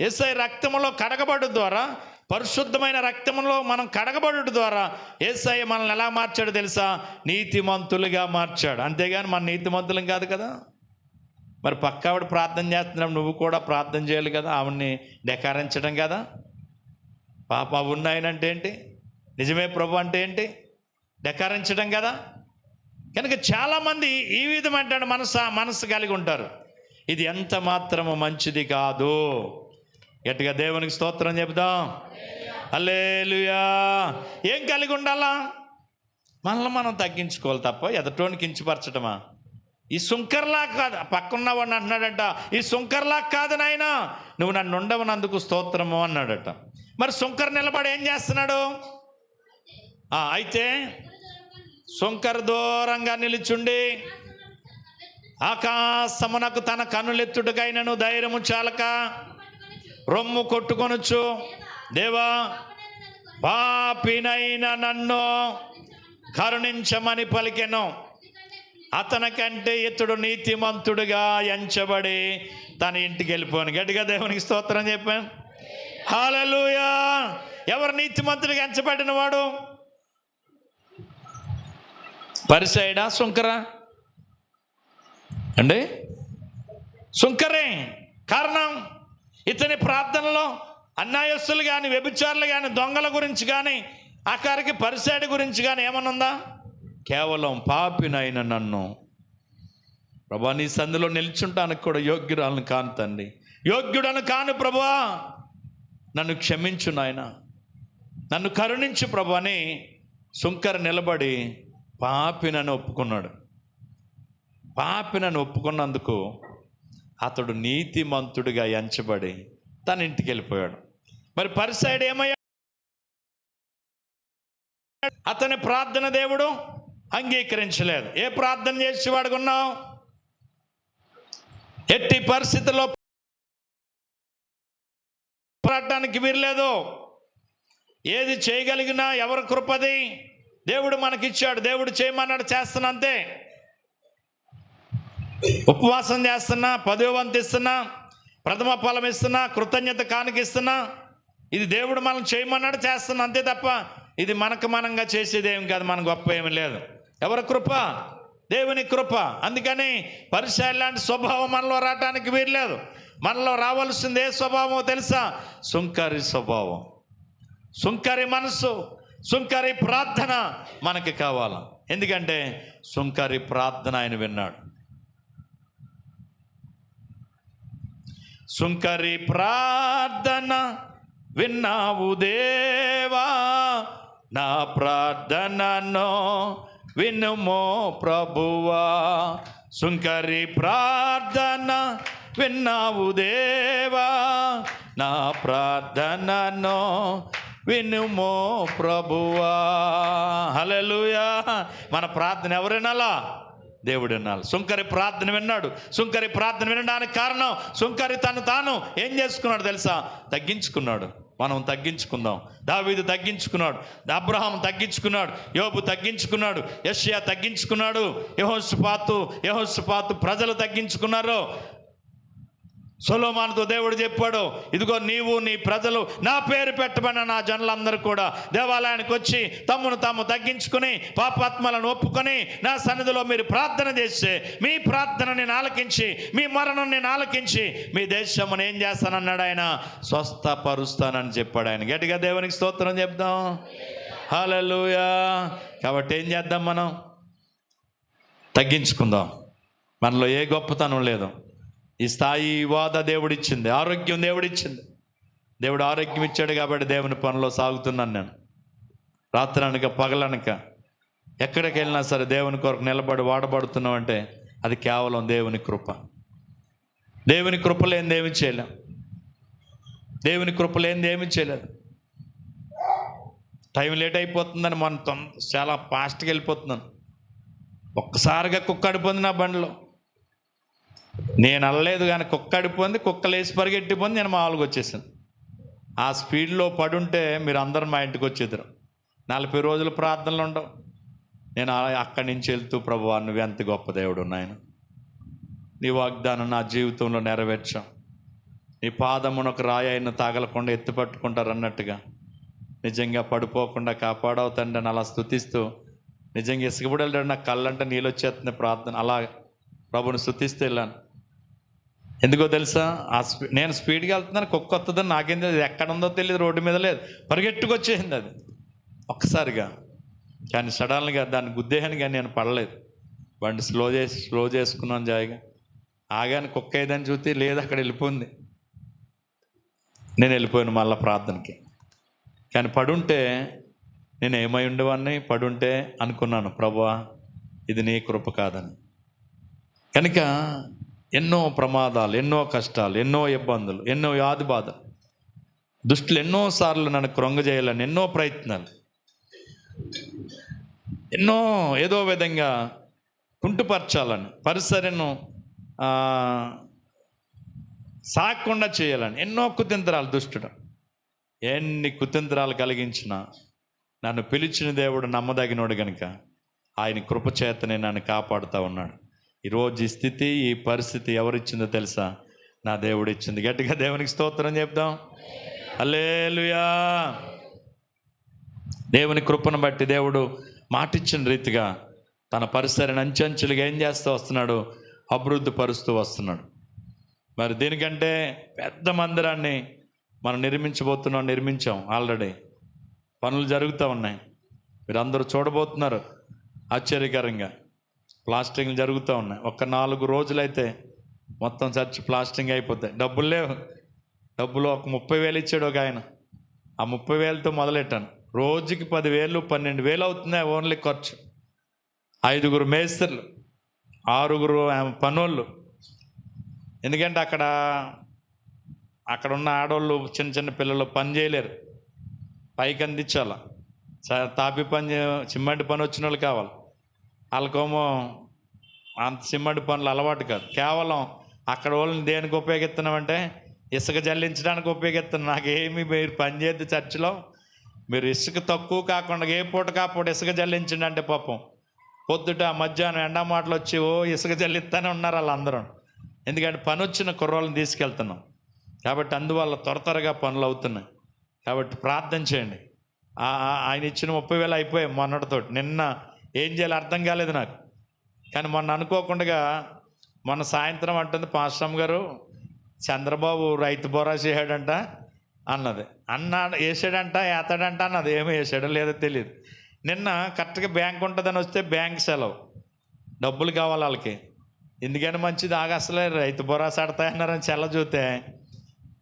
యేసయ్య రక్తములో కడగబడు ద్వారా, పరిశుద్ధమైన రక్తములో మనం కడగబడు ద్వారా యేసయ్య మనల్ని ఎలా మార్చాడు తెలుసా? నీతిమంతులుగా మార్చాడు. అంతేగాని మన నీతిమంతులం కాదు కదా. మరి పక్క ఆవిడ ప్రార్థన చేస్తున్నాం, నువ్వు కూడా ప్రార్థన చేయాలి కదా, ఆవిడ్ని డెకారించడం కదా. పాప ఉన్నాయనంటే ఏంటి, నిజమే ప్రభు అంటే ఏంటి, డెకారించడం కదా. కనుక చాలామంది ఈ విధమైన మనసు కలిగి ఉంటారు. ఇది ఎంత మాత్రము మంచిది కాదు. గట్టిగా దేవునికి స్తోత్రం చెబుదాం. హల్లెలూయా. ఏం కలిగి ఉండాలా? మనల్ని మనం తగ్గించుకోవాలి తప్ప ఎదటోని కించపరచటమా? ఈ సుంకర్లా కాదు. పక్కన్నవాడిని అంటున్నాడంట, ఈ సుంకర్లా కాదు నాయన, నువ్వు నన్ను ఉండవనందుకు స్తోత్రము అన్నాడట. మరి సుంకర్ నిలబడి ఏం చేస్తున్నాడు? అయితే సుంకర్ దూరంగా నిలుచుండి ఆకాశమునకు తన కన్నులెత్తుటకైనను ధైర్యము చాలక రొమ్ము కొట్టుకొనొచ్చు, దేవా పాపినైన నన్ను కరుణించమని పలికెను. అతనికంటే ఇతడు నీతిమంతుడుగా ఎంచబడి తన ఇంటికి వెళ్ళిపోను. గట్టిగా దేవునికి స్తోత్రం చెప్పాను. హల్లెలూయా. ఎవరు నీతిమంతుడిగా ఎంచబడిన వాడు? పరిసైడా సుంకరా అండి? సుంకరే. కారణం ఇతని ప్రార్థనలో అన్యాయస్తులు కానీ, వ్యభిచారులు కానీ, దొంగల గురించి కానీ, ఆఖరికి పరిసైడు గురించి కానీ ఏమనుందా? కేవలం పాపినైన నన్ను ప్రభా నీ సందులో నిల్చుంటానికి కూడా యోగ్యురాలను కాను తండ్రి, యోగ్యుడను కాను ప్రభువా, నన్ను క్షమించు నాయన, నన్ను కరుణించు ప్రభు అని సుంకర్ నిలబడి పాపినని ఒప్పుకున్నాడు. పాపినని ఒప్పుకున్నందుకు అతడు నీతిమంతుడిగా ఎంచబడి తన ఇంటికి వెళ్ళిపోయాడు. మరి పరిసైడు ఏమయ్యాడు? అతని ప్రార్థన దేవుడు అంగీకరించలేదు. ఏ ప్రార్థన చేసి వాడుకున్నావు? ఎట్టి పరిస్థితుల్లో పోరాటానికి వీరలేదు. ఏది చేయగలిగినా ఎవరి కృపది? దేవుడు మనకిచ్చాడు, దేవుడు చేయమన్నాడు, చేస్తున్నా అంతే. ఉపవాసం చేస్తున్నా, 10వ వంతు ఇస్తున్నా, ప్రథమ ఫలం ఇస్తున్నా, కృతజ్ఞత కానుకిస్తున్నా, ఇది దేవుడు మనం చేయమన్నాడు, చేస్తున్నా అంతే తప్ప ఇది మనంగా చేసేది ఏం కాదు, మన గొప్ప ఏమి లేదు. ఎవరి కృప? దేవుని కృప. అందుకని పరిసయ్యుల లాంటి స్వభావం మనలో రావటానికి వీరలేదు. మనలో రావాల్సింది ఏ స్వభావమో తెలుసా? సుంకరి స్వభావం, సుంకరి మనసు, సుంకరి ప్రార్థన మనకి కావాలా. ఎందుకంటే సుంకరి ప్రార్థన ఆయన విన్నాడు. సుంకరి ప్రార్థన విన్నావు దేవా, నా ప్రార్థనను వినుమో ప్రభువా. సుంకరి ప్రార్థన విన్నావు దేవా, నా ప్రార్థనను వినుమో ప్రభువా. హల్లెలూయా. మన ప్రార్థన ఎవరు వినాలా? దేవుడు వినాలి. సుంకరి ప్రార్థన విన్నాడు. సుంకరి ప్రార్థన వినడానికి కారణం సుంకరి తాను ఏం చేసుకున్నాడు తెలుసా? తగ్గించుకున్నాడు. మనం తగ్గించుకుందాం. దావీదు తగ్గించుకున్నాడు, అబ్రహాం తగ్గించుకున్నాడు, యోబు తగ్గించుకున్నాడు, యెషయా తగ్గించుకున్నాడు, యెహోషాపాతు ప్రజలు తగ్గించుకున్నారు. సొలొమోనుతో దేవుడు చెప్పాడు, ఇదిగో నీవు నీ ప్రజలు నా పేరు పెట్టబడిన నా జనులందరూ కూడా దేవాలయానికి వచ్చి తాము తగ్గించుకుని పాపాత్మలను ఒప్పుకొని నా సన్నిధిలో మీరు ప్రార్థన చేస్తే మీ ప్రార్థనని ఆలకించి, మీ మరణాన్ని ఆలకించి మీ దేశమును ఏం చేస్తానన్నాడు ఆయన? స్వస్థపరుస్తానని చెప్పాడు ఆయన. గట్టిగా దేవునికి స్తోత్రం చెప్దాం. హల్లెలూయా. కాబట్టి ఏం చేద్దాం? మనం తగ్గించుకుందాం. మనలో ఏ గొప్పతనం లేదు. ఈ స్థాయి హోదా దేవుడిచ్చింది, ఆరోగ్యం దేవుడిచ్చింది, దేవుడు ఆరోగ్యం ఇచ్చాడు కాబట్టి దేవుని పనిలో సాగుతున్నాను నేను. రాత్రి అనక పగలనక ఎక్కడికి వెళ్ళినా సరే దేవుని కొరకు నిలబడి వాడబడుతున్నాం అంటే అది కేవలం దేవుని కృప. దేవుని కృప లేనిది ఏమి చేయలేం. దేవుని కృప లేనిది ఏమి చేయలేదు. టైం లేట్ అయిపోతుందని మనం చాలా ఫాస్ట్గా వెళ్ళిపోతున్నాను. ఒక్కసారిగా కుక్క అడిపోయింది నా బండిలో. నేను అల్లలేదు కానీ కుక్క అడిపోయింది. కుక్కలు వేసి పరిగెట్టిపోయింది. నేను మామూలుగా వచ్చేసాను. ఆ స్పీడ్లో పడుంటే మీరు అందరూ మా ఇంటికి వచ్చేద్దరు. 40 రోజులు ప్రార్థనలు ఉండవు. నేను అక్కడి నుంచి వెళ్తూ, ప్రభువా నువ్వు ఎంత గొప్ప దేవుడు నాయన, నీ వాగ్దానం నా జీవితంలో నెరవేర్చాం. నీ పాదమును ఒక రాయి అయిన తాగలకుండా ఎత్తుపట్టుకుంటారు అన్నట్టుగా నిజంగా పడిపోకుండా కాపాడవు తండ్రి అని అలా స్తుతిస్తూ, నిజంగా ఇసుకబడి వెళ్ళాడు. నాకు కళ్ళంటే నీళ్ళు వచ్చేస్తుంది ప్రార్థన. అలా ప్రభుని స్తుతిస్తూ వెళ్ళాను. ఎందుకో తెలుసా, నేను స్పీడ్గా వెళ్తున్నాను. కుక్క వస్తుందని నాకేం తెలియదు. ఎక్కడ ఉందో తెలియదు. రోడ్డు మీద లేదు, పరిగెట్టుకొచ్చేసింది అది ఒక్కసారిగా. కానీ సడన్గా దాన్ని గుద్దేహాను కానీ నేను పడలేదు. బండి స్లో చేసుకున్నాను జాయిగా. ఆగాను. కుక్క ఏదని చూస్తే లేదు, అక్కడ వెళ్ళిపోయింది. నేను వెళ్ళిపోయాను మళ్ళీ ప్రార్థనకి. కానీ పడుంటే నేను ఏమై ఉండేవాడిని. పడుంటే అనుకున్నాను, ప్రభువా ఇది నీ కృప కాదని. కనుక ఎన్నో ప్రమాదాలు, ఎన్నో కష్టాలు, ఎన్నో ఇబ్బందులు, ఎన్నో వ్యాధి బాధలు, దుష్టులు ఎన్నోసార్లు నన్ను కృంగజేయాలని ఎన్నో ప్రయత్నాలు, ఎన్నో ఏదో విధంగా కుంటుపరచాలని, పరిసరను సాగకుండా చేయాలని ఎన్నో కుతంత్రాలు. దుష్టుడు ఎన్ని కుతంత్రాలు కలిగించినా నన్ను పిలిచిన దేవుడు నమ్మదగినోడు కనుక ఆయన కృపచేతనే నన్ను కాపాడుతూ ఉన్నాడు. ఈరోజు ఈ స్థితి, ఈ పరిస్థితి ఎవరిచ్చిందో తెలుసా? నా దేవుడు ఇచ్చింది. గట్టిగా దేవునికి స్తోత్రం చెప్దాం. హల్లెలూయా. దేవుని కృపను బట్టి దేవుడు మాటిచ్చిన రీతిగా తన పరిసరాన్ని అంచెంచులుగా ఏం చేస్తూ వస్తున్నాడు? అభివృద్ధి పరుస్తూ వస్తున్నాడు. మరి దీనికంటే పెద్ద మందిరాన్ని మనం నిర్మించాం. ఆల్రెడీ పనులు జరుగుతూ ఉన్నాయి. మీరు అందరూ చూడబోతున్నారు. ఆశ్చర్యకరంగా ప్లాస్టింగ్లు జరుగుతూ ఉన్నాయి. ఒక్క 4 రోజులైతే మొత్తం చర్చ్ ప్లాస్టింగ్ అయిపోతాయి. డబ్బులు లేవు. డబ్బులు ఒక 30,000 ఇచ్చాడు ఒక ఆయన. ఆ 30,000తో మొదలెట్టాను. రోజుకి 10,000, 12,000 అవుతున్నాయి ఓన్లీ ఖర్చు. 5 మేస్త్రులు, 6 పనోళ్ళు. ఎందుకంటే అక్కడ ఉన్న ఆడవాళ్ళు, చిన్న చిన్న పిల్లలు పని చేయలేరు. పైకి అందించాల. తాపి పని, సిమెంట్ పని వచ్చిన వాళ్ళు కావాలి. వాళ్ళకేమో అంత సిమెంట్ పనులు అలవాటు కాదు. కేవలం అక్కడ వాళ్ళని దేనికి ఉపయోగిస్తున్నామంటే ఇసుక జల్లించడానికి ఉపయోగిస్తున్నాం. నాకేమి మీరు పని చేద్ది చర్చిలో, మీరు ఇసుక తక్కువ కాకుండా ఏ పూట కాపూట ఇసుక జల్లించండి అంటే పాపం పొద్దుట మధ్యాహ్నం ఎండా మాటలు వచ్చి ఇసుక జల్లిస్తానే ఉన్నారు వాళ్ళందరూ. ఎందుకంటే పని వచ్చిన కుర్రోళ్ళని తీసుకెళ్తున్నాం కాబట్టి అందువల్ల త్వరగా పనులు అవుతున్నాయి. కాబట్టి ప్రార్థన చేయండి. ఆయన ఇచ్చిన 30,000 అయిపోయాయి మొన్నటితో. నిన్న ఏం చేయాలో అర్థం కాలేదు నాకు. కానీ మొన్న అనుకోకుండా మొన్న సాయంత్రం అంటుంది పాస్టమ్ గారు, చంద్రబాబు రైతు భరోసా వేసాడంట అన్నది. వేసాడంట, ఏతాడంట అన్నది. ఏమో వేసాడో లేదో తెలియదు. నిన్న కరెక్ట్గా బ్యాంక్ ఉంటుందని వస్తే బ్యాంక్ సెలవు, డబ్బులు కావాలి వాళ్ళకి. ఎందుకని మంచిది అసలే రైతు భరోసా ఆడతాయన్నారని సెల్ల చూస్తే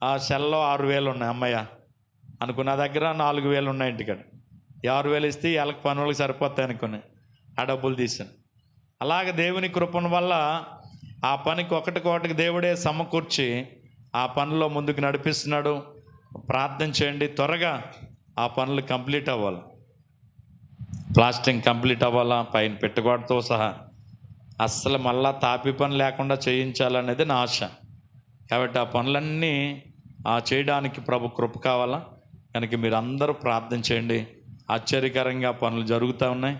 ఆ సెల్లో 6,000 ఉన్నాయి. అమ్మయ్య అనుకున్న దగ్గర 4,000 ఉన్నాయి ఇంటికాడ. 6,000 ఇస్తే వాళ్ళకి పనులకు సరిపోతాయి అనుకుని ఆ డబ్బులు తీసాను. అలాగే దేవుని కృపణ వల్ల ఆ పనికి ఒకటికొకటికి దేవుడే సమకూర్చి ఆ పనిలో ముందుకు నడిపిస్తున్నాడు. ప్రార్థన చేయండి, త్వరగా ఆ పనులు కంప్లీట్ అవ్వాలి. ప్లాస్టింగ్ కంప్లీట్ అవ్వాలా, పైన పెట్టుకోవడంతో సహా. అస్సలు మళ్ళా తాపి పని లేకుండా చేయించాలనేది నా ఆశ. కాబట్టి ఆ పనులన్నీ చేయడానికి ప్రభు కృప కావాలా. కనుక మీరు అందరూ ప్రార్థన చేయండి. ఆశ్చర్యకరంగా పనులు జరుగుతూ ఉన్నాయి.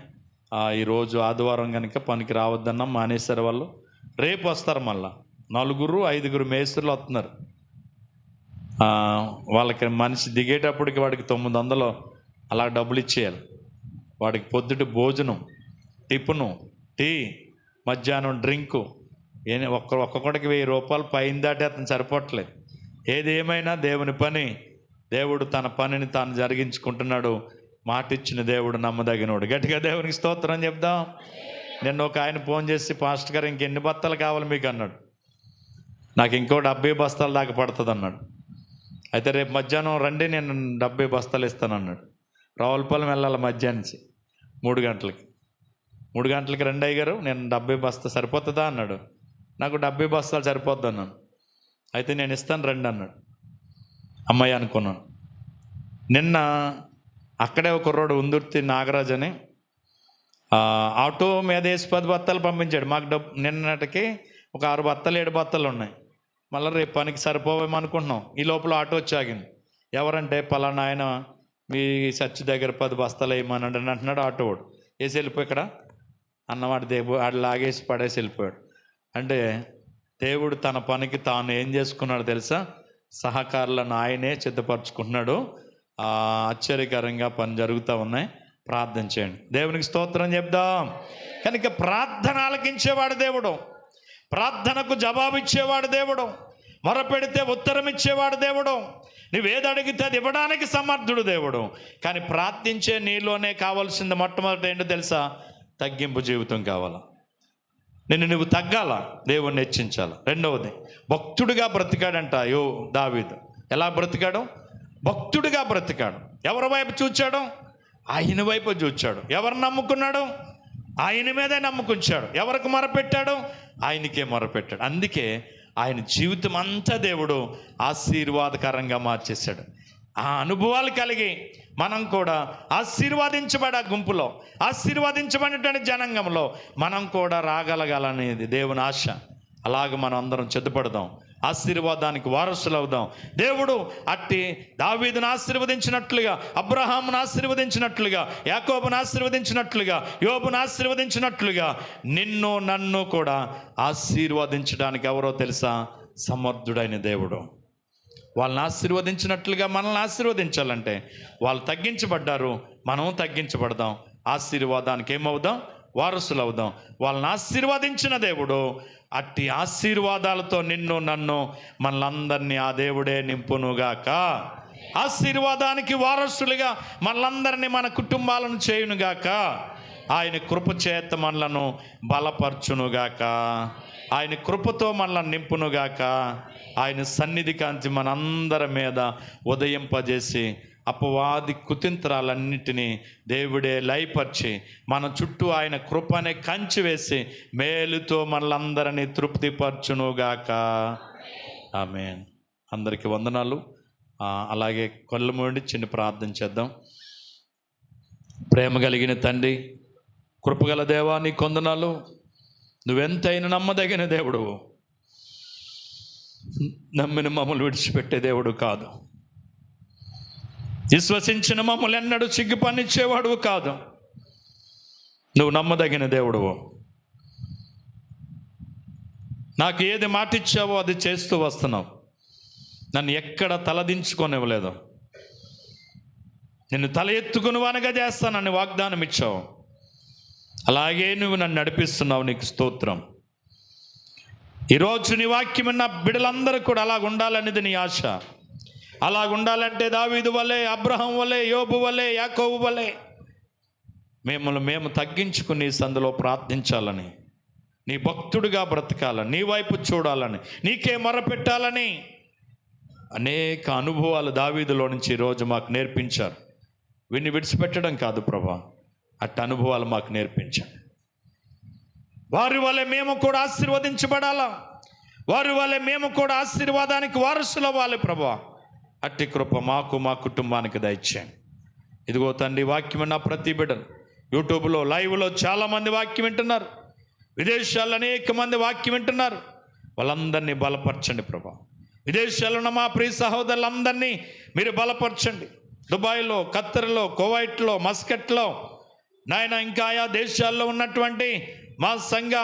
ఈరోజు ఆదివారం కనుక పనికి రావద్దన్నా మానేశారు వాళ్ళు. రేపు వస్తారు మళ్ళా 4-5 మేస్త్రులు వస్తున్నారు. వాళ్ళకి మనిషి దిగేటప్పటికి వాడికి 900 అలా డబ్బులు ఇచ్చేయాలి. వాడికి పొద్దుట భోజనం, టిఫిను, టీ, మధ్యాహ్నం డ్రింకు, ఒక్కొక్కడికి 1,000 రూపాయలు పైన దాటి అతను సరిపోవట్లేదు. ఏది ఏమైనా దేవుని పని, దేవుడు తన పనిని తాను జరిగించుకుంటున్నాడు. మాటిచ్చిన దేవుడు నమ్మదగినోడు. గట్టిగా దేవునికి స్తోత్రం చెప్దాం. నిన్న ఒక ఆయన ఫోన్ చేసి, పాస్టర్ గారు ఇంకెన్ని బస్తాలు కావాలి మీకు అన్నాడు. నాకు ఇంకో 70 బస్తాల దాకా పడుతుంది అన్నాడు. అయితే రేపు మధ్యాహ్నం రండి, నేను 70 బస్తాలు ఇస్తాను అన్నాడు. రావులపాలెం వెళ్ళాలి మధ్యాహ్నం 3 గంటలకి. 3 గంటలకి రండి అయ్యగారు, నేను 70 బస్తా సరిపోతుందా అన్నాడు. నాకు 70 బస్తాలు సరిపోద్ది అన్నాను. అయితే నేను ఇస్తాను రండి అన్నాడు. అమ్మాయి అనుకున్నాను. నిన్న అక్కడే ఒక కుర్రోడు ఉందుర్తి నాగరాజ్ అని ఆటో మీద వేసి 10 బత్తాలు పంపించాడు. మాకు నిన్నటికి ఒక 6 బత్తాలు 7 బత్తాలు ఉన్నాయి. మళ్ళీ రేపు పనికి సరిపోవేమనుకుంటున్నాం. ఈ లోపల ఆటో వచ్చి ఆగింది. ఎవరంటే పలానా ఆయన మీ చర్చి దగ్గర 10 బస్తాలు వేయమన్నాడు అని అంటున్నాడు. ఆటో వాడు వేసి వెళ్ళిపోయి ఇక్కడ అన్నవాడు ఆడు లాగేసి పడేసి వెళ్ళిపోయాడు. అంటే దేవుడు తన పనికి తాను ఏం చేసుకున్నాడు తెలుసా? సహకారులను ఆయనే సిద్ధపరచుకుంటున్నాడు. ఆశ్చర్యకరంగా పని జరుగుతూ ఉన్నాయి. ప్రార్థన చేయండి, దేవునికి స్తోత్రం చెప్దాం. కనుక ప్రార్థన ఆలకించేవాడు దేవుడు, ప్రార్థనకు జవాబు ఇచ్చేవాడు దేవుడు, మొరపెడితే ఉత్తరం ఇచ్చేవాడు దేవుడు, నువ్వేది అడిగితే అది ఇవ్వడానికి సమర్థుడు దేవుడు. కానీ ప్రార్థించే నీలోనే కావాల్సింది మొట్టమొదటి ఏంటో తెలుసా? తగ్గింపు జీవితం కావాలా. నువ్వు తగ్గాల, దేవుణ్ణి హెచ్చించాలి. రెండవది, భక్తుడిగా బ్రతికాడంట దావీదు. ఎలా బ్రతికాడు? భక్తుడిగా బ్రతికాడు. ఎవరి వైపు చూచాడు? ఆయన వైపు చూచాడు. ఎవరు నమ్ముకున్నాడు? ఆయన మీదే నమ్ముకుంచాడు. ఎవరికి మొరపెట్టాడు? ఆయనకే మొరపెట్టాడు. అందుకే ఆయన జీవితం అంతా దేవుడు ఆశీర్వాదకరంగా మార్చేశాడు. ఆ అనుభవాలు కలిగి మనం కూడా ఆశీర్వాదించబడే గుంపులో, ఆశీర్వాదించబడినటువంటి జనాంగంలో మనం కూడా రాగలగాలనేది దేవుని ఆశ. అలాగే మనం అందరం సిద్ధపడదాం, ఆశీర్వాదానికి వారసులు అవుదాం. దేవుడు అట్టి దావీదును ఆశీర్వదించినట్లుగా, అబ్రహామును ఆశీర్వదించినట్లుగా, యాకోబును ఆశీర్వదించినట్లుగా, యోబును ఆశీర్వదించినట్లుగా నిన్ను నన్ను కూడా ఆశీర్వదించడానికి ఎవరో తెలుసా? సమర్థుడైన దేవుడు. వాళ్ళని ఆశీర్వదించినట్లుగా మనల్ని ఆశీర్వదించాలంటే వాళ్ళు తగ్గించబడ్డారు, మనం తగ్గించబడదాం. ఆశీర్వాదానికి ఏమవుదాం? వారసులు అవుదాం. వాళ్ళని ఆశీర్వదించిన దేవుడు అట్టి ఆశీర్వాదాలతో నిన్ను నన్ను మనలందరినీ ఆ దేవుడే నింపునుగాక. ఆశీర్వాదానికి వారసులుగా మనలందరినీ, మన కుటుంబాలను చేయునుగాక. ఆయన కృప చేత మనలను బలపరచునుగాక. ఆయన కృపతో మనల్ని నింపునుగాక. ఆయన సన్నిధి కాంతి మనందరి మీద ఉదయింపజేసి అపవాది కుతంత్రాలన్నిటినీ దేవుడే లయపరిచి మన చుట్టూ ఆయన కృపనే కంచి వేసి మేలుతో మనలందరినీ తృప్తిపరచునుగాక. ఆమేన్. అందరికీ వందనాలు. అలాగే కళ్ళు మూడి చిన్న ప్రార్థన చేద్దాం. ప్రేమ కలిగిన తండ్రి, కృపగల దేవా, నీ వందనాలు. నువ్వెంతైనా నమ్మదగిన దేవుడు, నమ్మిన మమ్మల్ని విడిచిపెట్టే దేవుడు కాదు. విశ్వసించిన మమ్మల్ని ఎన్నడూ సిగ్గుపన్నిచ్చేవాడు కాదు. నువ్వు నమ్మదగిన దేవుడువు. నాకు ఏది మాట ఇచ్చావో అది చేస్తూ వస్తున్నావు. నన్ను ఎక్కడ తలదించుకొనివ్వలేదు. నిన్ను తల ఎత్తుకుని వనగా చేస్తానని వాగ్దానం ఇచ్చావు. అలాగే నువ్వు నన్ను నడిపిస్తున్నావు. నీకు స్తోత్రం. ఈరోజు నీ వాక్యం ఉన్న బిడ్డలందరూ కూడా అలాగ ఉండాలనేది నీ ఆశ. అలాగ ఉండాలంటే దావీదు వలె, అబ్రహాం వలె, యోబు వలె, యాకోబు వలె మేము తగ్గించుకుని సందులో ప్రార్థించాలని, నీ భక్తుడిగా బ్రతకాలని, నీ వైపు చూడాలని, నీకే మొరపెట్టాలని అనేక అనుభవాలు దావీదులో నుంచి ఈరోజు మాకు నేర్పించారు. వీడిని విడిచిపెట్టడం కాదు ప్రభా, అట్టి అనుభవాలు మాకు నేర్పించండి. వారి వలె మేము కూడా ఆశీర్వదించబడాలా, వారి వలె మేము కూడా ఆశీర్వాదానికి వారసులు అవ్వాలి ప్రభా. అట్టి కృప మాకు, మా కుటుంబానికి దయచేయండి. ఇదిగో తండ్రి, వాక్యం విన్న ప్రతి బిడ్డలు యూట్యూబ్లో లైవ్లో చాలామంది వాక్యం వింటున్నారు. విదేశాల్లో అనేక మంది వాక్యం వింటున్నారు. వాళ్ళందరినీ బలపరచండి ప్రభా. విదేశాల్లో ఉన్న మా ప్రియ సహోదరులందరినీ మీరు బలపరచండి. దుబాయ్లో, ఖత్తర్లో, కువైట్లో, మస్కట్లో నాయన, ఇంకా ఆయా దేశాల్లో ఉన్నటువంటి మా సంఘ,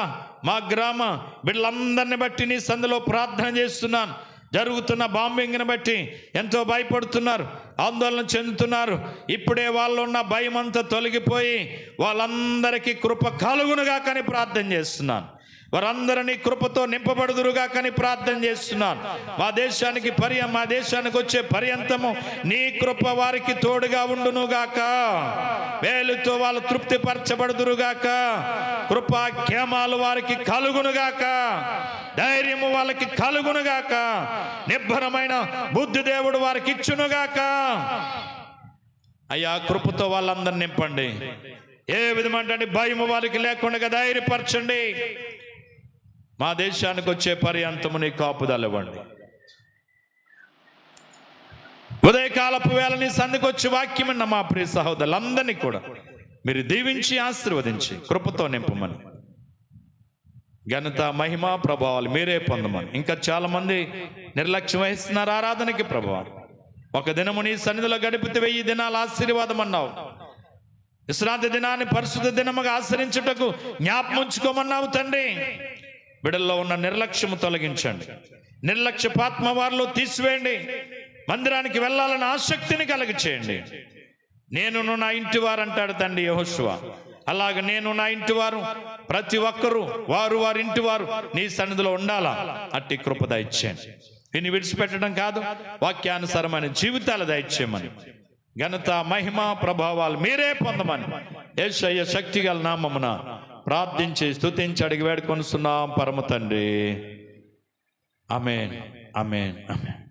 మా గ్రామ బిడ్డలందరిని బట్టి నీ సందులో ప్రార్థన చేస్తున్నాను. జరుగుతున్న బాంబింగ్ని బట్టి ఎంతో భయపడుతున్నారు, ఆందోళన చెందుతున్నారు. ఇప్పుడే వాళ్ళు ఉన్న భయం అంతా తొలగిపోయి వాళ్ళందరికీ కృప కలుగునుగా కానీ ప్రార్థన చేస్తున్నాను. వారందరినీ కృపతో నింపబడుదురుగా కానీ ప్రార్థన చేస్తున్నాను. మా దేశానికి వచ్చే పర్యంతము నీ కృప వారికి తోడుగా ఉండునుగాక. వేలుతో వాళ్ళు తృప్తిపరచబడుదురుగాక. కృపా క్షేమాలు వారికి కలుగునుగాక. ధైర్యము వాళ్ళకి కలుగునుగాక. నిబ్బరమైన బుద్ధి దేవుడు వారికి ఇచ్చునుగాక. అయ్యా, కృపతో వాళ్ళందరిని నింపండి. ఏ విధమంటే భయము వారికి లేకుండా ధైర్యపరచండి. మా దేశానికి వచ్చే పర్యంతము నీ కాపుదల ఇవ్వండి. ఉదయకాలపు వేళ నీ సంధికి వచ్చి వాక్యం విన్న మా ప్రియ సహోదరులందరినీ కూడా మీరు దీవించి ఆశీర్వదించి కృపతో నింపమని, ఘనత మహిమ ప్రభావాలు మీరే పొందమని. ఇంకా చాలా మంది నిర్లక్ష్యం వహిస్తున్నారు ఆరాధనకి ప్రభావం. ఒక దినము నీ సన్నిధిలో గడిపితే 1000 దినాలు ఆశీర్వాదం అన్నావు. విశ్రాంతి దినాన్ని పరిశుద్ధ దినముగా ఆచరించుటకు జ్ఞాపకం ఉంచుకోమన్నావు తండ్రి. బిడ్డల్లో ఉన్న నిర్లక్ష్యము తొలగించండి. నిర్లక్ష్యపాత్మ వారిలో తీసివేయండి. మందిరానికి వెళ్ళాలని ఆసక్తిని కలిగి చేయండి. నేను నా ఇంటి వారు అంటాడు తండ్రి యెహోషువ. అలాగే నేను నా ఇంటి వారు, ప్రతి ఒక్కరూ వారి ఇంటి వారు నీ సన్నిధిలో ఉండాలా. అట్టి కృప దయచేయండి. దీన్ని విడిచిపెట్టడం కాదు, వాక్యానుసారమైన జీవితాలు దయచేయమని, ఘనత మహిమ ప్రభావాలు మీరే పొందమని యేసయ్య శక్తిగల నామమున ప్రార్థించి స్తుతించి అడిగి వేడుకొనుచున్నాం పరమ తండ్రి. ఆమేన్, ఆమేన్, ఆమేన్.